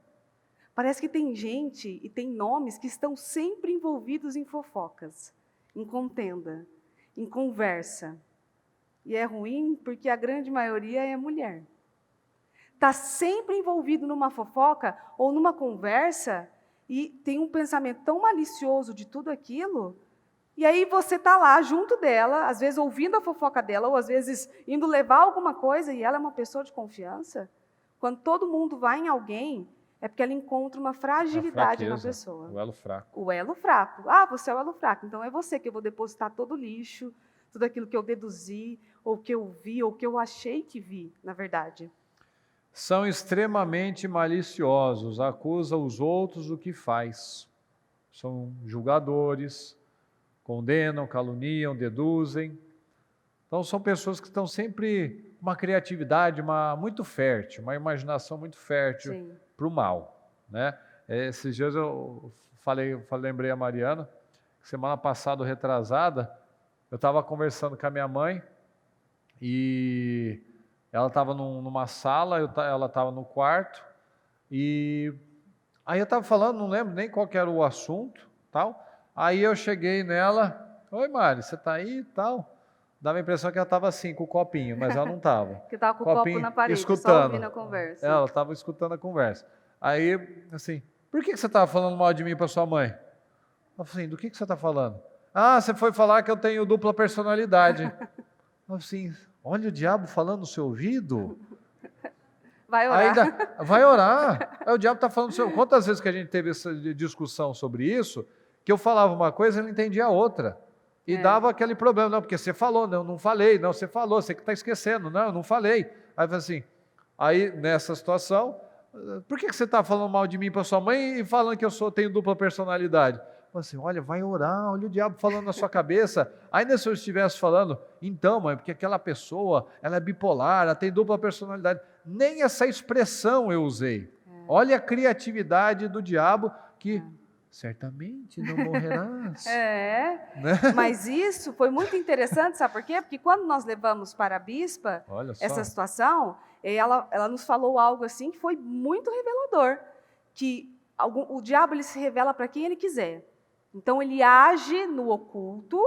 Parece que tem gente e tem nomes que estão sempre envolvidos em fofocas, em contenda, em conversa. E é ruim porque a grande maioria é mulher. Está sempre envolvido numa fofoca ou numa conversa e tem um pensamento tão malicioso de tudo aquilo, e aí você está lá junto dela, às vezes ouvindo a fofoca dela, ou às vezes indo levar alguma coisa, e ela é uma pessoa de confiança. Quando todo mundo vai em alguém, é porque ela encontra uma fragilidade na pessoa. O elo fraco. O elo fraco. Ah, você é o elo fraco, então é você que eu vou depositar todo o lixo, tudo aquilo que eu deduzi, ou que eu vi, ou que eu achei que vi, na verdade. São extremamente maliciosos, acusam os outros do que faz. São julgadores, condenam, caluniam, deduzem. Então são pessoas que estão sempre com uma criatividade muito fértil, uma imaginação muito fértil para o mal. Né? Esses dias eu lembrei a Mariana, semana passada, retrasada, eu estava conversando com a minha mãe e ela estava numa sala, ela estava no quarto, e aí eu estava falando, não lembro nem qual que era o assunto, tal. Aí eu cheguei nela, oi Mari, você está aí e tal? Dava a impressão que ela estava assim, com o copinho, mas ela não estava. Que estava com o copo na parede, escutando. Só ouvindo a conversa. Ela estava escutando a conversa. Aí, assim, por que você estava falando mal de mim para sua mãe? Eu falei assim, do que você está falando? Ah, você foi falar que eu tenho dupla personalidade. Eu assim, olha o diabo falando no seu ouvido. Vai orar. Vai orar. Aí o diabo está falando no seu... Quantas vezes que a gente teve essa discussão sobre isso, que eu falava uma coisa e ele entendia a outra. E dava aquele problema, não, porque você falou, não, não falei, não, você falou, você que está esquecendo, não, eu não falei. Aí assim, nessa situação, por que você está falando mal de mim para sua mãe e falando que eu tenho dupla personalidade? Assim, olha, vai orar, olha o diabo falando na sua cabeça. Ainda se eu estivesse falando, então, mãe, porque aquela pessoa, ela é bipolar, ela tem dupla personalidade. Nem essa expressão eu usei. Olha a criatividade do diabo que certamente não morrerás. Né? Mas isso foi muito interessante, sabe por quê? Porque quando nós levamos para a bispa essa situação, ela nos falou algo assim que foi muito revelador, que o diabo ele se revela para quem ele quiser. Então ele age no oculto,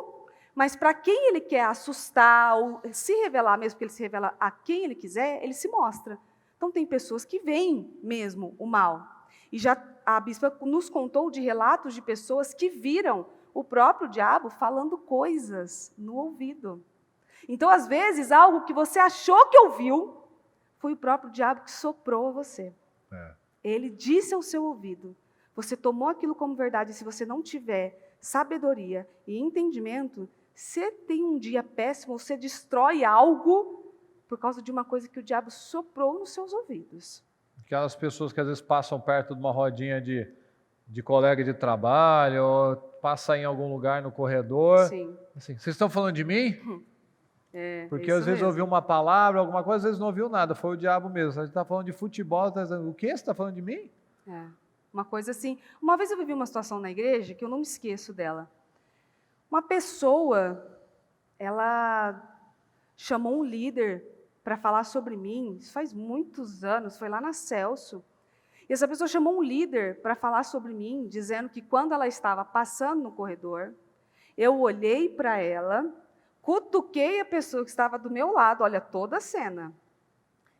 mas para quem ele quer assustar ou se revelar, mesmo que ele se revela a quem ele quiser, ele se mostra. Então tem pessoas que veem mesmo o mal. E já a bispa nos contou de relatos de pessoas que viram o próprio diabo falando coisas no ouvido. Então, às vezes, algo que você achou que ouviu, foi o próprio diabo que soprou a você. Ele disse ao seu ouvido. Você tomou aquilo como verdade, e se você não tiver sabedoria e entendimento, você tem um dia péssimo, você destrói algo por causa de uma coisa que o diabo soprou nos seus ouvidos. Aquelas pessoas que às vezes passam perto de uma rodinha de colega de trabalho, ou passa em algum lugar no corredor. Sim. Assim, vocês estão falando de mim? Porque às isso vezes mesmo. ouviu uma palavra, alguma coisa, às vezes não ouviu nada, foi o diabo mesmo. A gente está falando de futebol, tá dizendo, o quê? Você está falando de mim? Uma coisa assim. Uma vez eu vivi uma situação na igreja que eu não me esqueço dela. Uma pessoa, ela chamou um líder para falar sobre mim, isso faz muitos anos, foi lá na Celso. E essa pessoa chamou um líder para falar sobre mim, dizendo que quando ela estava passando no corredor, eu olhei para ela, cutuquei a pessoa que estava do meu lado, olha toda a cena,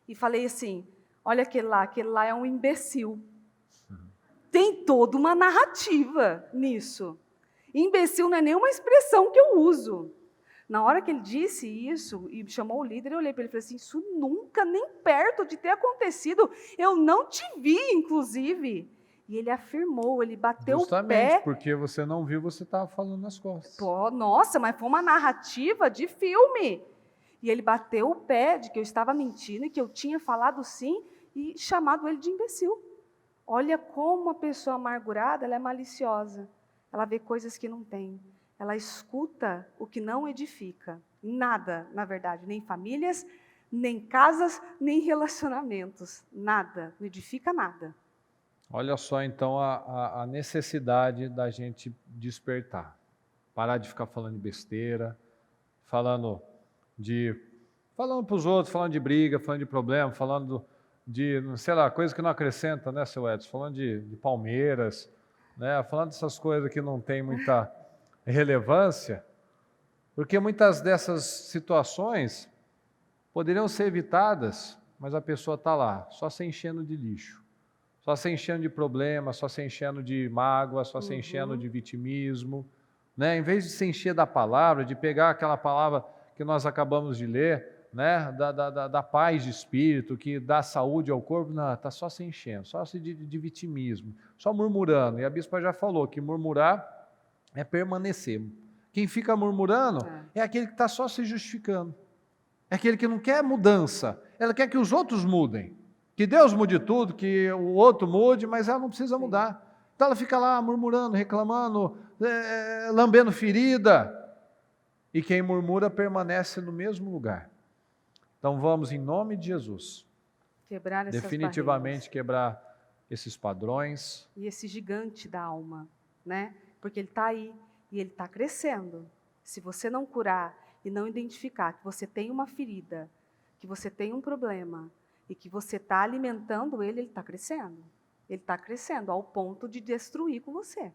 e falei assim, olha aquele lá é um imbecil. Tem toda uma narrativa nisso. Imbecil não é nenhuma expressão que eu uso. Na hora que ele disse isso e chamou o líder, eu olhei para ele e falei assim, isso nunca, nem perto de ter acontecido, eu não te vi, inclusive. E ele afirmou, ele bateu Justamente, o pé. porque você não viu, você estava falando nas costas. Pô, nossa, mas foi uma narrativa de filme. E ele bateu o pé de que eu estava mentindo e que eu tinha falado sim e chamado ele de imbecil. Olha como uma pessoa amargurada, ela é maliciosa. Ela vê coisas que não tem. Ela escuta o que não edifica. Nada, na verdade, nem famílias, nem casas, nem relacionamentos. Nada, não edifica nada. Olha só, então, a necessidade da gente despertar. Parar de ficar falando de besteira, falando para os outros, falando de briga, falando de problema, falando de, sei lá, coisa que não acrescenta, né, seu Edson? Falando de Palmeiras, né? Falando dessas coisas que não tem muita relevância, porque muitas dessas situações poderiam ser evitadas, mas a pessoa está lá, só se enchendo de lixo, só se enchendo de problemas, só se enchendo de mágoa, só se enchendo de vitimismo, né? Em vez de se encher da palavra, de pegar aquela palavra que nós acabamos de ler, né? da paz de espírito, que dá saúde ao corpo, não, está só se enchendo, só de vitimismo, só murmurando. E a bispa já falou que murmurar é permanecer. Quem fica murmurando é aquele que está só se justificando. É aquele que não quer mudança. Ela quer que os outros mudem. Que Deus mude tudo, que o outro mude, mas ela não precisa mudar. Então ela fica lá murmurando, reclamando, lambendo ferida. E quem murmura permanece no mesmo lugar. Então vamos, em nome de Jesus, quebrar essas definitivamente barreiras. quebrar esses padrões. E esse gigante da alma, né? Porque ele está aí e ele está crescendo. Se você não curar e não identificar que você tem uma ferida, que você tem um problema e que você está alimentando ele está crescendo. Ele está crescendo ao ponto de destruir com você.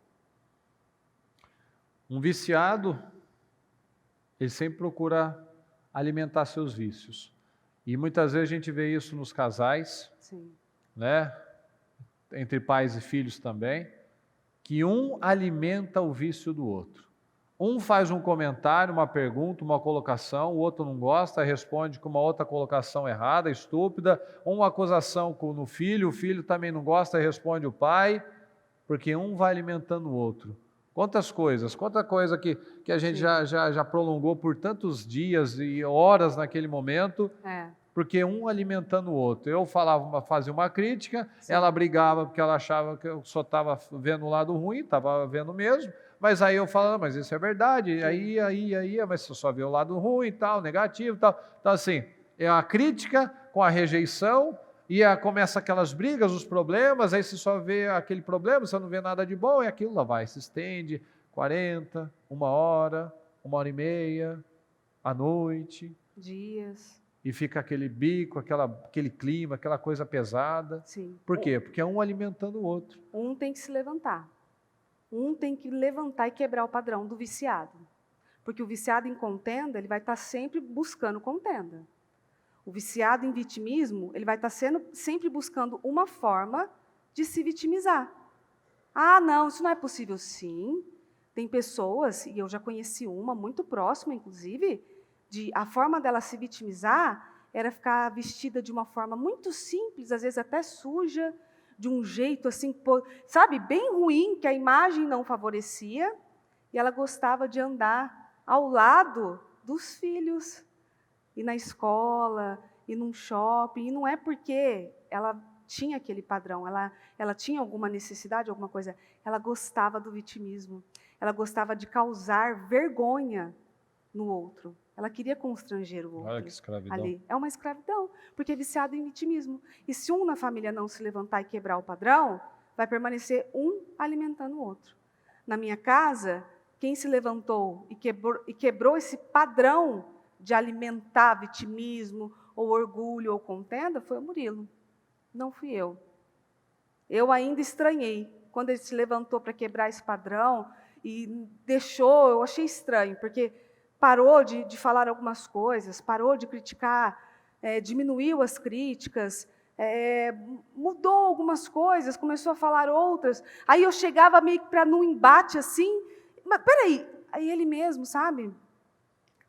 Um viciado, ele sempre procura alimentar seus vícios. E muitas vezes a gente vê isso nos casais, Sim. né? Entre pais e filhos também, que um alimenta o vício do outro. Um faz um comentário, uma pergunta, uma colocação, o outro não gosta, responde com uma outra colocação errada, estúpida, uma acusação no filho, o filho também não gosta, responde o pai, porque um vai alimentando o outro. Quantas coisas, quanta coisa que a gente já prolongou por tantos dias e horas naquele momento, porque um alimentando o outro. Eu fazia uma crítica, ela brigava porque ela achava que eu só estava vendo o lado ruim, estava vendo mesmo, mas aí eu falava, mas isso é verdade, aí, mas você só vê o lado ruim e tal, negativo e tal. Então assim, é a crítica com a rejeição, e começa aquelas brigas, os problemas, aí você só vê aquele problema, você não vê nada de bom, e aquilo lá vai, se estende 40, 1 hora e meia, à noite. Dias. E fica aquele bico, aquele clima, aquela coisa pesada. Sim. Por quê? Porque é um alimentando o outro. Um tem que se levantar. Um tem que levantar e quebrar o padrão do viciado. Porque o viciado em contenda, ele vai estar sempre buscando contenda. O viciado em vitimismo, ele vai estar sempre buscando uma forma de se vitimizar. Ah, não, isso não é possível. Sim, tem pessoas, e eu já conheci uma, muito próxima, inclusive, a forma dela se vitimizar era ficar vestida de uma forma muito simples, às vezes até suja, de um jeito assim, sabe, bem ruim, que a imagem não favorecia, e ela gostava de andar ao lado dos filhos, e na escola, e num shopping, e não é porque ela tinha aquele padrão, ela tinha alguma necessidade, alguma coisa. Ela gostava do vitimismo. Ela gostava de causar vergonha no outro. Ela queria constranger o outro. Olha que escravidão. Ali. É uma escravidão, porque é viciado em vitimismo. E se um na família não se levantar e quebrar o padrão, vai permanecer um alimentando o outro. Na minha casa, quem se levantou e quebrou esse padrão de alimentar vitimismo, ou orgulho, ou contenda, foi o Murilo. Não fui eu. Eu ainda estranhei. Quando ele se levantou para quebrar esse padrão e deixou, eu achei estranho, porque parou de falar algumas coisas, parou de criticar, diminuiu as críticas, mudou algumas coisas, começou a falar outras. Aí eu chegava meio que para num embate assim, mas peraí, aí ele mesmo, sabe,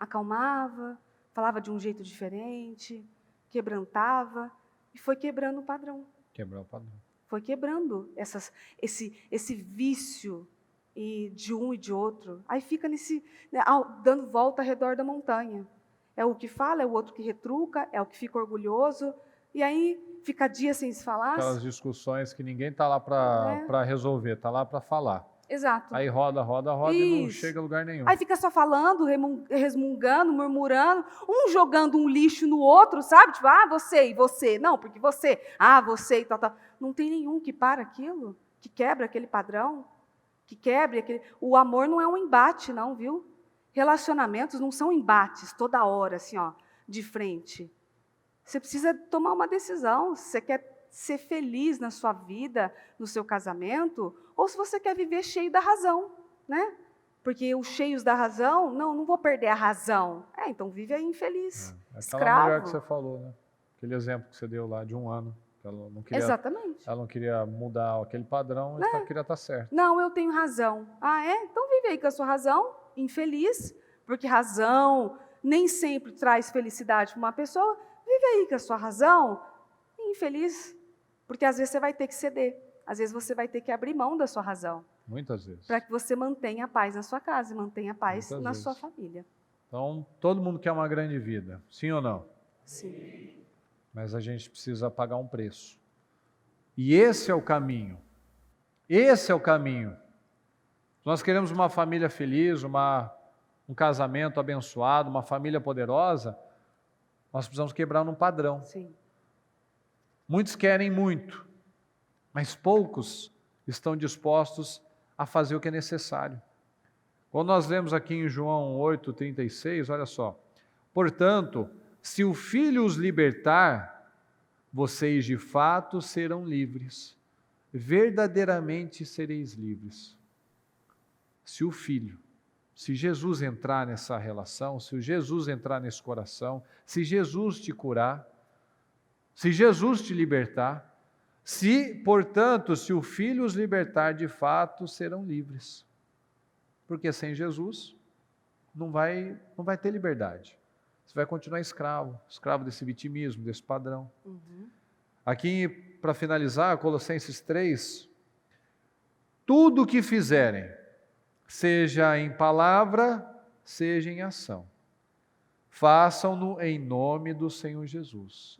acalmava, falava de um jeito diferente, quebrantava, e foi quebrando o padrão. Quebrar o padrão. Foi quebrando esse vício de um e de outro. Aí fica dando volta ao redor da montanha. É o que fala, é o outro que retruca, é o que fica orgulhoso, e aí fica dias sem se falar. Aquelas discussões que ninguém está lá para resolver, está lá para falar. Exato. Aí roda e não chega a lugar nenhum. Aí fica só falando, resmungando, murmurando, um jogando um lixo no outro, sabe? Tipo, você e você. Não, porque você, você e tal. Não tem nenhum que para aquilo, que quebra aquele padrão, que quebre aquele... O amor não é um embate, não, viu? Relacionamentos não são embates toda hora, assim, ó, de frente. Você precisa tomar uma decisão, se você quer ser feliz na sua vida, no seu casamento, ou se você quer viver cheio da razão, né? Porque os cheios da razão, não vou perder a razão. Então vive aí infeliz, escravo. Aquela mulher que você falou, né? Aquele exemplo que você deu lá, de 1 ano. Ela não queria, exatamente. Ela não queria mudar aquele padrão, ela queria estar certa. Não, eu tenho razão. Então vive aí com a sua razão, infeliz, porque razão nem sempre traz felicidade para uma pessoa. Vive aí com a sua razão, infeliz, porque às vezes você vai ter que ceder, às vezes você vai ter que abrir mão da sua razão. Muitas vezes. Para que você mantenha a paz na sua casa e mantenha a paz na sua família. Então, todo mundo quer uma grande vida, sim ou não? Sim. Mas a gente precisa pagar um preço. E esse é o caminho. Esse é o caminho. Nós queremos uma família feliz, um casamento abençoado, uma família poderosa, nós precisamos quebrar um padrão. Sim. Muitos querem muito, mas poucos estão dispostos a fazer o que é necessário. Quando nós lemos aqui em João 8,36, olha só. Portanto, se o Filho os libertar, vocês de fato serão livres. Verdadeiramente sereis livres. Se Jesus entrar nessa relação, se Jesus entrar nesse coração, se Jesus te curar, se Jesus te libertar, portanto, se o Filho os libertar, de fato serão livres. Porque sem Jesus não vai ter liberdade. Você vai continuar escravo desse vitimismo, desse padrão. Uhum. Aqui, para finalizar, Colossenses 3, tudo o que fizerem, seja em palavra, seja em ação, façam-no em nome do Senhor Jesus.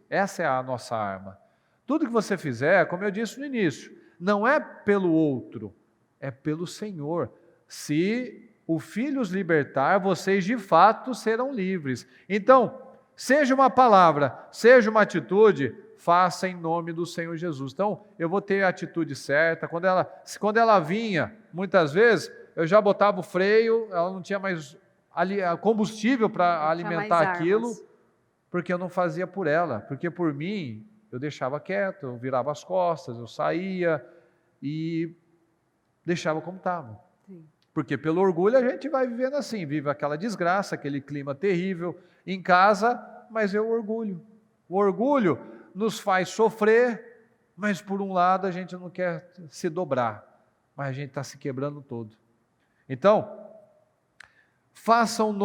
Essa é a nossa arma. Tudo que você fizer, como eu disse no início, não é pelo outro, é pelo Senhor. Se o Filho os libertar, vocês de fato serão livres. Então, seja uma palavra, seja uma atitude, faça em nome do Senhor Jesus. Então, eu vou ter a atitude certa. Quando ela vinha, muitas vezes, eu já botava o freio, ela não tinha mais combustível para alimentar aquilo, porque eu não fazia por ela, porque por mim, eu deixava quieto, eu virava as costas, eu saía e deixava como estava. Porque pelo orgulho a gente vai vivendo assim, vive aquela desgraça, aquele clima terrível em casa, mas é o orgulho. O orgulho nos faz sofrer, mas por um lado a gente não quer se dobrar, mas a gente está se quebrando todo. Então, façam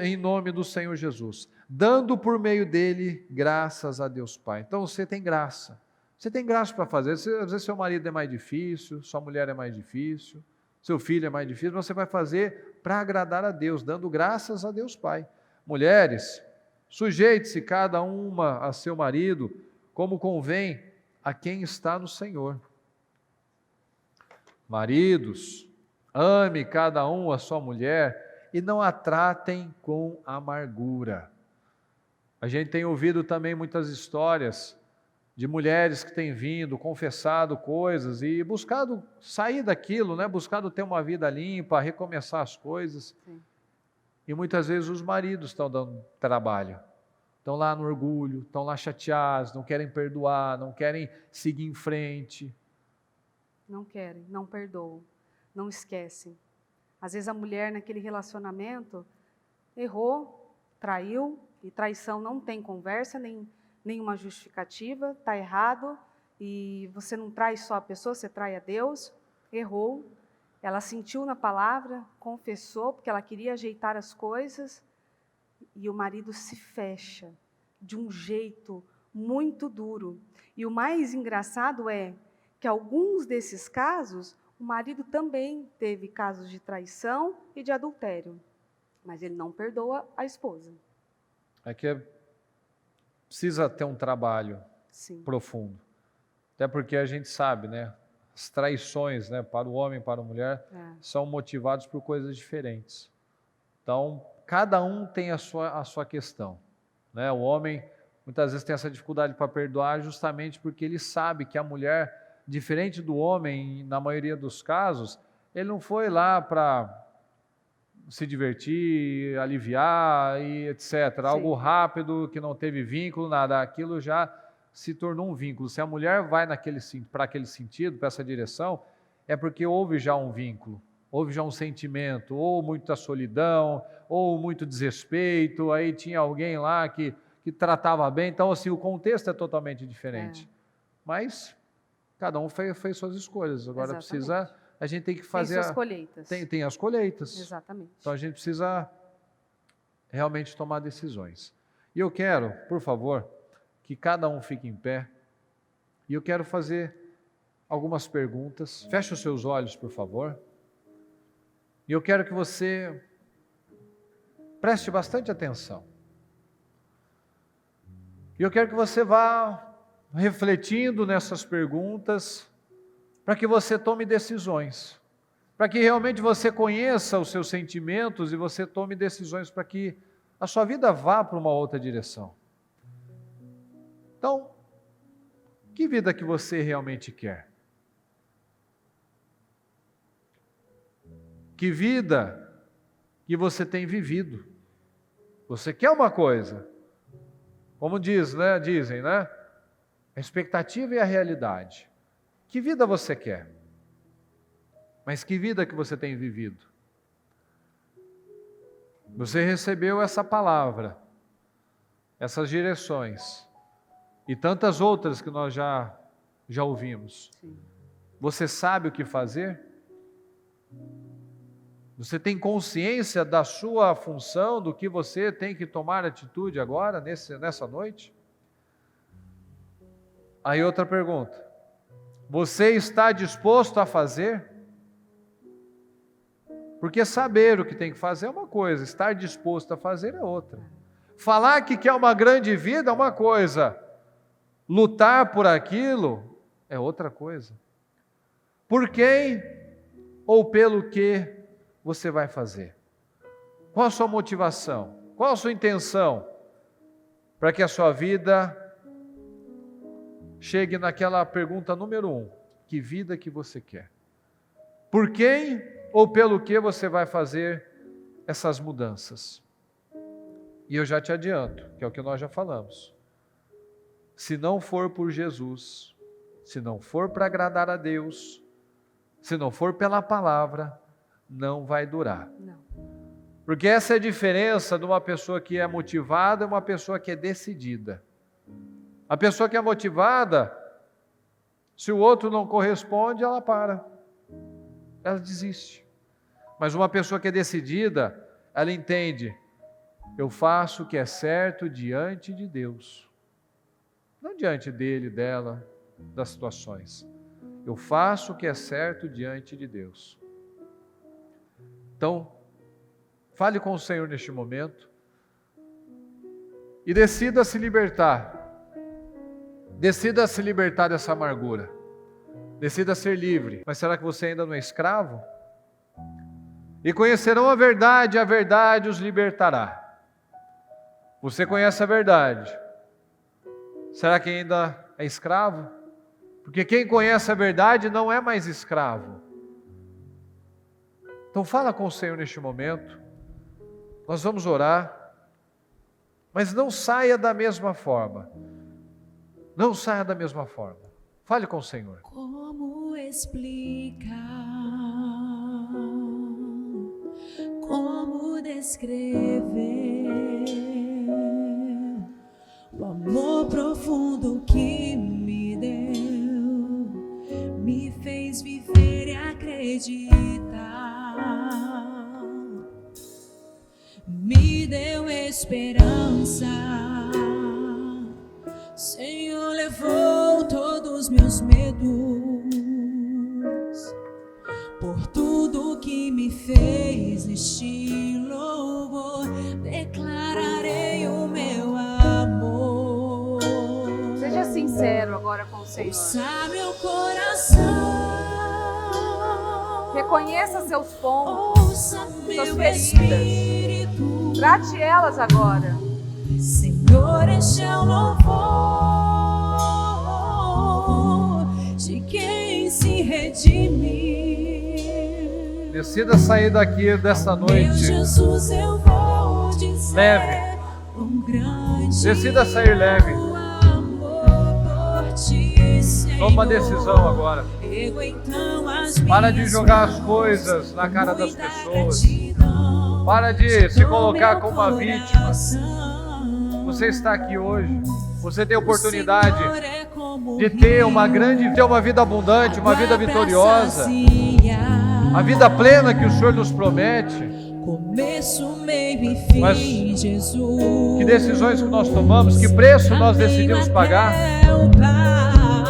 em nome do Senhor Jesus, dando por meio dele graças a Deus Pai. Então você tem graça. Você tem graça para fazer. Às vezes seu marido é mais difícil, sua mulher é mais difícil, seu filho é mais difícil, mas você vai fazer para agradar a Deus, dando graças a Deus Pai. Mulheres, sujeite-se cada uma a seu marido, como convém a quem está no Senhor. Maridos, ame cada um a sua mulher e não a tratem com amargura. A gente tem ouvido também muitas histórias de mulheres que têm vindo, confessado coisas e buscado sair daquilo, né? Buscado ter uma vida limpa, recomeçar as coisas. Sim. E muitas vezes os maridos estão dando trabalho. Estão lá no orgulho, estão lá chateados, não querem perdoar, não querem seguir em frente. Não querem, não perdoam, não esquecem. Às vezes a mulher naquele relacionamento errou, traiu, e traição não tem conversa, nenhuma justificativa, está errado, e você não trai só a pessoa, você trai a Deus, errou, ela sentiu na palavra, confessou, porque ela queria ajeitar as coisas, e o marido se fecha de um jeito muito duro. E o mais engraçado é que alguns desses casos, o marido também teve casos de traição e de adultério, mas ele não perdoa a esposa. É que precisa ter um trabalho Sim. profundo. Até porque a gente sabe, né? As traições, né, para o homem e para a mulher, são motivados por coisas diferentes. Então, cada um tem a sua questão, né? O homem, muitas vezes, tem essa dificuldade para perdoar justamente porque ele sabe que a mulher, diferente do homem, na maioria dos casos, ele não foi lá para se divertir, aliviar e etc. Sim. Algo rápido, que não teve vínculo, nada. Aquilo já se tornou um vínculo. Se a mulher vai para aquele sentido, para essa direção, é porque houve já um vínculo, houve já um sentimento, ou muita solidão, ou muito desrespeito, aí tinha alguém lá que tratava bem. Então, assim, o contexto é totalmente diferente. Mas cada um fez suas escolhas. Agora Exatamente. a gente tem que fazer... Tem suas colheitas. Tem as colheitas. Exatamente. Então a gente precisa realmente tomar decisões. E eu quero, por favor, que cada um fique em pé. E eu quero fazer algumas perguntas. Feche os seus olhos, por favor. E eu quero que você preste bastante atenção. E eu quero que você vá refletindo nessas perguntas, para que você tome decisões, para que realmente você conheça os seus sentimentos e você tome decisões para que a sua vida vá para uma outra direção. Então, que vida que você realmente quer? Que vida que você tem vivido? Você quer uma coisa, como dizem, né? A expectativa e a realidade. Que vida você quer? Mas que vida que você tem vivido? Você recebeu essa palavra, essas direções e tantas outras que nós já ouvimos. Sim. Você sabe o que fazer? Você tem consciência da sua função, do que você tem que tomar atitude agora, nessa noite? Aí outra pergunta. Você está disposto a fazer? Porque saber o que tem que fazer é uma coisa, estar disposto a fazer é outra. Falar que quer uma grande vida é uma coisa, lutar por aquilo é outra coisa. Por quem ou pelo que você vai fazer? Qual a sua motivação? Qual a sua intenção para que a sua vida chegue naquela pergunta número 1, que vida que você quer? Por quem ou pelo que você vai fazer essas mudanças? E eu já te adianto, que é o que nós já falamos. Se não for por Jesus, se não for para agradar a Deus, se não for pela palavra, não vai durar. Não. Porque essa é a diferença de uma pessoa que é motivada e uma pessoa que é decidida. A pessoa que é motivada, se o outro não corresponde, ela para. Ela desiste. Mas uma pessoa que é decidida, ela entende, eu faço o que é certo diante de Deus. Não diante dele, dela, das situações. Eu faço o que é certo diante de Deus. Então, fale com o Senhor neste momento e decida se libertar Decida se libertar dessa amargura. Decida ser livre. Mas será que você ainda não é escravo? E conhecerão a verdade os libertará. Você conhece a verdade. Será que ainda é escravo? Porque quem conhece a verdade não é mais escravo. Então fala com o Senhor neste momento. Nós vamos orar. Mas não saia da mesma forma. Não saia da mesma forma. Fale com o Senhor. Como explicar? Como descrever o amor profundo que me deu, me fez viver e acreditar, me deu esperança. Senhor, levou todos meus medos, por tudo que me fez neste louvor, declararei o meu amor. Seja sincero agora com o Senhor. Ouça meu coração, Reconheça seus pontos, ouça meu suas feridas. espírito. Trate elas agora. Senhor, este é o louvor de quem se redime. Decida sair daqui dessa Meu noite Jesus, eu vou dizer, leve. quão grande Decida sair leve. é o amor por ti, Senhor. Toma uma decisão agora. Eu, então, as Para de minhas jogar as mãos, coisas na cara das muita pessoas. gratidão. Para de se No colocar meu como uma vítima. coração, Você está aqui hoje. Você tem a oportunidade o Senhor é como de ter uma rio, ter uma vida abundante, uma vida água pra vitoriosa, saciar. a vida plena que o Senhor nos promete. Começo, meio e fim, Mas Jesus. que decisões que nós tomamos, que preço nós decidimos pagar,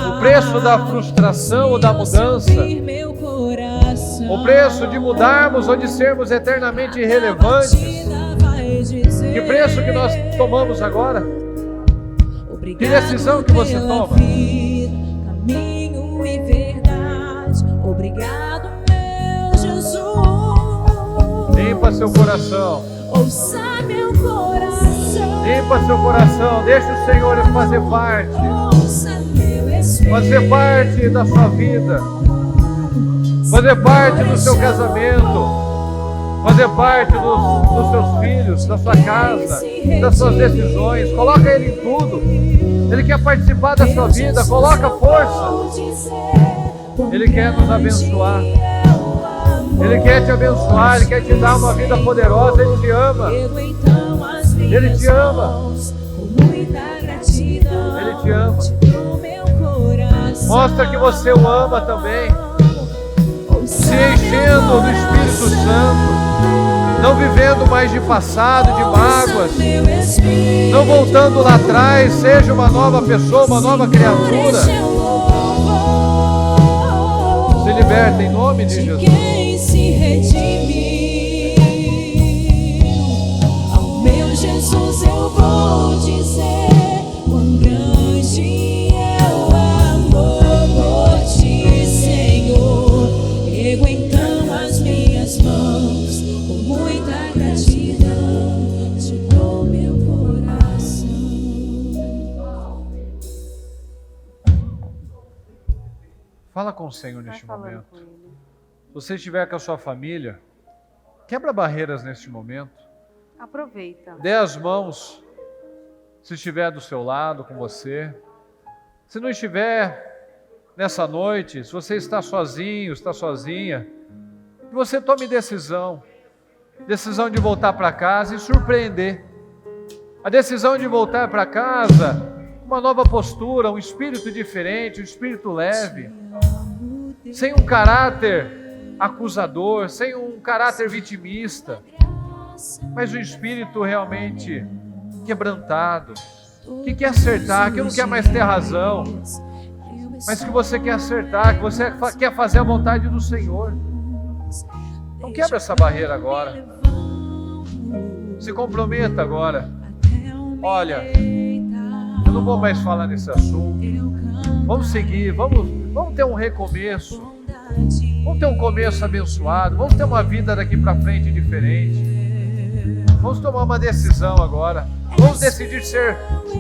o preço da frustração ou da mudança, o preço de mudarmos ou de sermos eternamente irrelevantes. Que preço que nós tomamos agora? Que decisão que você toma? Caminho e verdade. Obrigado, meu Jesus. Limpa seu coração. Ouça meu coração. Limpa seu coração. Deixa o Senhor fazer parte. Ouça meu espírito. Fazer parte da sua vida. Fazer parte do seu casamento. Fazer parte dos seus filhos, da sua casa, das suas decisões. Coloca Ele em tudo. Ele quer participar da sua vida. Coloca força. Ele quer nos abençoar. Ele quer te abençoar. Ele quer te dar uma vida poderosa. Ele te ama. Ele te ama. Ele te ama. Mostra que você o ama também. Se enchendo do Espírito Santo. Não vivendo mais de passado, de mágoas. Não voltando lá atrás. Seja uma nova pessoa, uma nova criatura. Se liberta em nome de Jesus. Quem se redimiu, ao meu Jesus eu vou dizer, quão grande é o amor por ti, Senhor. Ergo então as minhas mãos, com muita gratidão, te dou meu coração. Fala com o Senhor Vai neste falando momento. com Ele. Se você estiver com a sua família, quebra barreiras neste momento. Aproveita. Dê as mãos, se estiver do seu lado, com você. Se não estiver nessa noite, se você está sozinho, está sozinha, que você tome decisão. Decisão de voltar para casa e surpreender. A decisão de voltar para casa, uma nova postura, um espírito diferente, um espírito leve, sem um caráter acusador, sem um caráter vitimista, mas um espírito realmente quebrantado, que quer acertar, que não quer mais ter razão, mas que você quer acertar, que você quer fazer a vontade do Senhor. Não quebra essa barreira agora. Se comprometa agora. Olha, eu não vou mais falar nesse assunto. Vamos seguir, vamos ter um recomeço. Vamos ter um começo abençoado. Vamos ter uma vida daqui para frente diferente. Vamos tomar uma decisão agora. Vamos decidir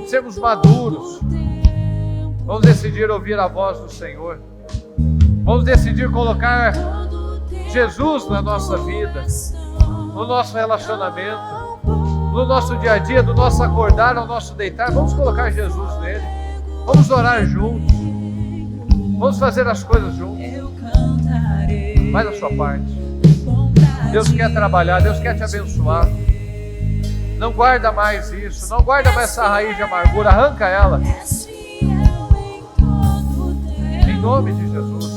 sermos maduros. Vamos decidir ouvir a voz do Senhor. Vamos decidir colocar Jesus na nossa vida, no nosso relacionamento, no nosso dia a dia, do nosso acordar ao nosso deitar. Vamos colocar Jesus nele. Vamos orar juntos. Vamos fazer as coisas juntos. Faz a sua parte. Deus quer trabalhar, Deus quer te abençoar. Não guarda mais isso, não guarda mais essa raiz de amargura, arranca ela. Em nome de Jesus.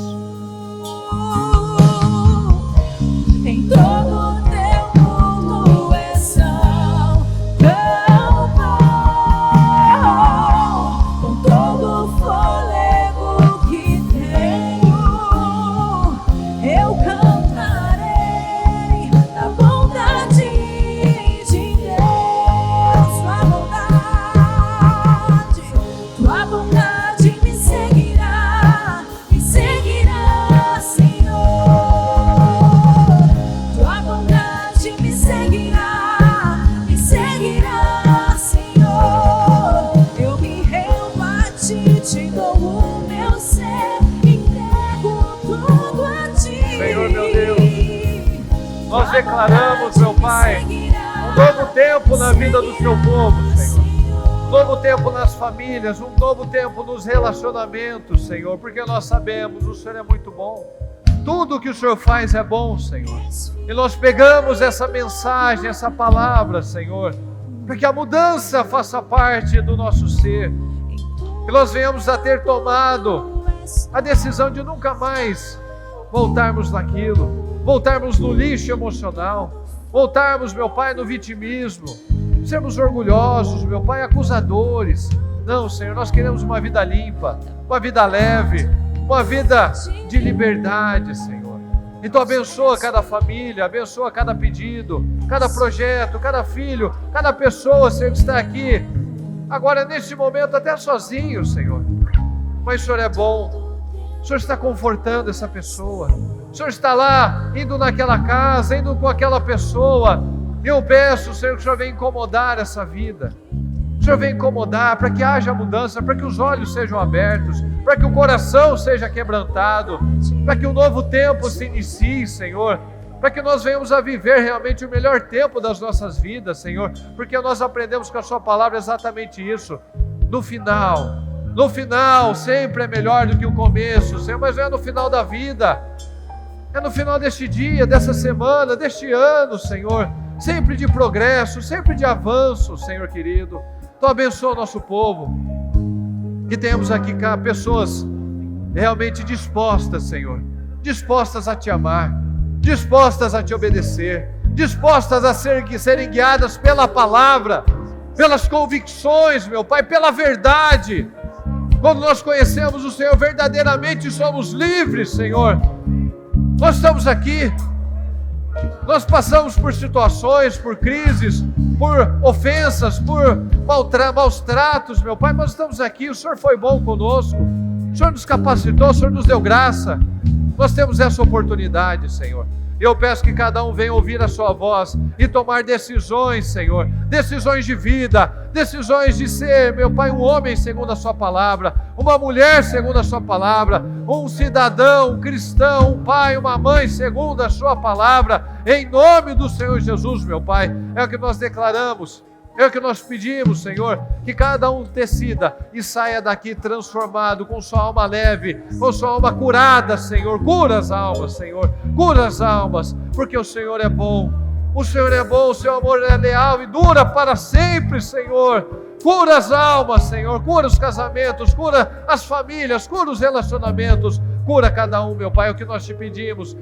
Em todo teu mundo é salvação, com todo o fôlego que tenho, eu cantarei da bondade de Deus. Tua bondade me seguirá, Senhor. Tua bondade me seguirá, Senhor. Eu me rendo a ti, te dou o meu ser, entrego tudo a ti. Senhor, meu Deus, nós declaramos, meu Pai, um novo tempo na vida do Teu povo, Senhor. Um novo tempo nas famílias, um novo tempo nos relacionamentos, Senhor, porque nós sabemos, o Senhor é muito bom. Tudo que o Senhor faz é bom, Senhor. E nós pegamos essa mensagem, essa palavra, Senhor, para que a mudança faça parte do nosso ser. Que nós venhamos a ter tomado a decisão de nunca mais voltarmos naquilo, voltarmos no lixo emocional, voltarmos, meu Pai, no vitimismo, sermos orgulhosos, meu Pai, acusadores. Não, Senhor, nós queremos uma vida limpa, uma vida leve, uma vida de liberdade, Senhor. Então abençoa cada família, abençoa cada pedido, cada projeto, cada filho, cada pessoa, Senhor, que está aqui agora neste momento até sozinho, Senhor. Mas o Senhor é bom, o Senhor está confortando essa pessoa, o Senhor está lá, indo naquela casa, indo com aquela pessoa. Eu peço, Senhor, que o Senhor venha incomodar essa vida. O Senhor venha incomodar para que haja mudança, para que os olhos sejam abertos, para que o coração seja quebrantado, para que um novo tempo se inicie, Senhor, para que nós venhamos a viver realmente o melhor tempo das nossas vidas, Senhor, porque nós aprendemos com a Sua palavra exatamente isso. No final sempre é melhor do que o começo, Senhor, mas não é no final da vida, é no final deste dia, dessa semana, deste ano, Senhor, sempre de progresso, sempre de avanço, Senhor querido. Então abençoa o nosso povo, que tenhamos aqui pessoas realmente dispostas, Senhor, dispostas a Te amar, dispostas a Te obedecer, dispostas a serem guiadas pela palavra, pelas convicções, meu Pai, pela verdade. Quando nós conhecemos o Senhor, verdadeiramente somos livres, Senhor. Nós estamos aqui, nós passamos por situações, por crises, por ofensas, por maus tratos, meu Pai, nós estamos aqui, o Senhor foi bom conosco, o Senhor nos capacitou, o Senhor nos deu graça, nós temos essa oportunidade, Senhor. Eu peço que cada um venha ouvir a Sua voz e tomar decisões, Senhor, decisões de vida, decisões de ser, meu Pai, um homem segundo a Sua palavra, uma mulher segundo a Sua palavra, um cidadão, um cristão, um pai, uma mãe segundo a Sua palavra, em nome do Senhor Jesus, meu Pai. É o que nós declaramos, é o que nós pedimos, Senhor, que cada um decida e saia daqui transformado, com sua alma leve, com sua alma curada, Senhor. Cura as almas, Senhor, cura as almas, porque o Senhor é bom, o Senhor é bom, o Seu amor é leal e dura para sempre, Senhor. Cura as almas, Senhor, cura os casamentos, cura as famílias, cura os relacionamentos, cura cada um, meu Pai. É o que nós te pedimos,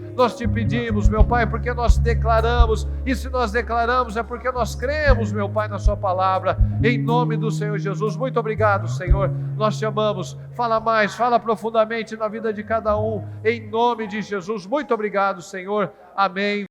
meu Pai, porque nós declaramos, e se nós declaramos é porque nós cremos, meu Pai, na Sua palavra, em nome do Senhor Jesus. Muito obrigado, Senhor, nós Te amamos. Fala mais, fala profundamente na vida de cada um, em nome de Jesus. Muito obrigado, Senhor, amém.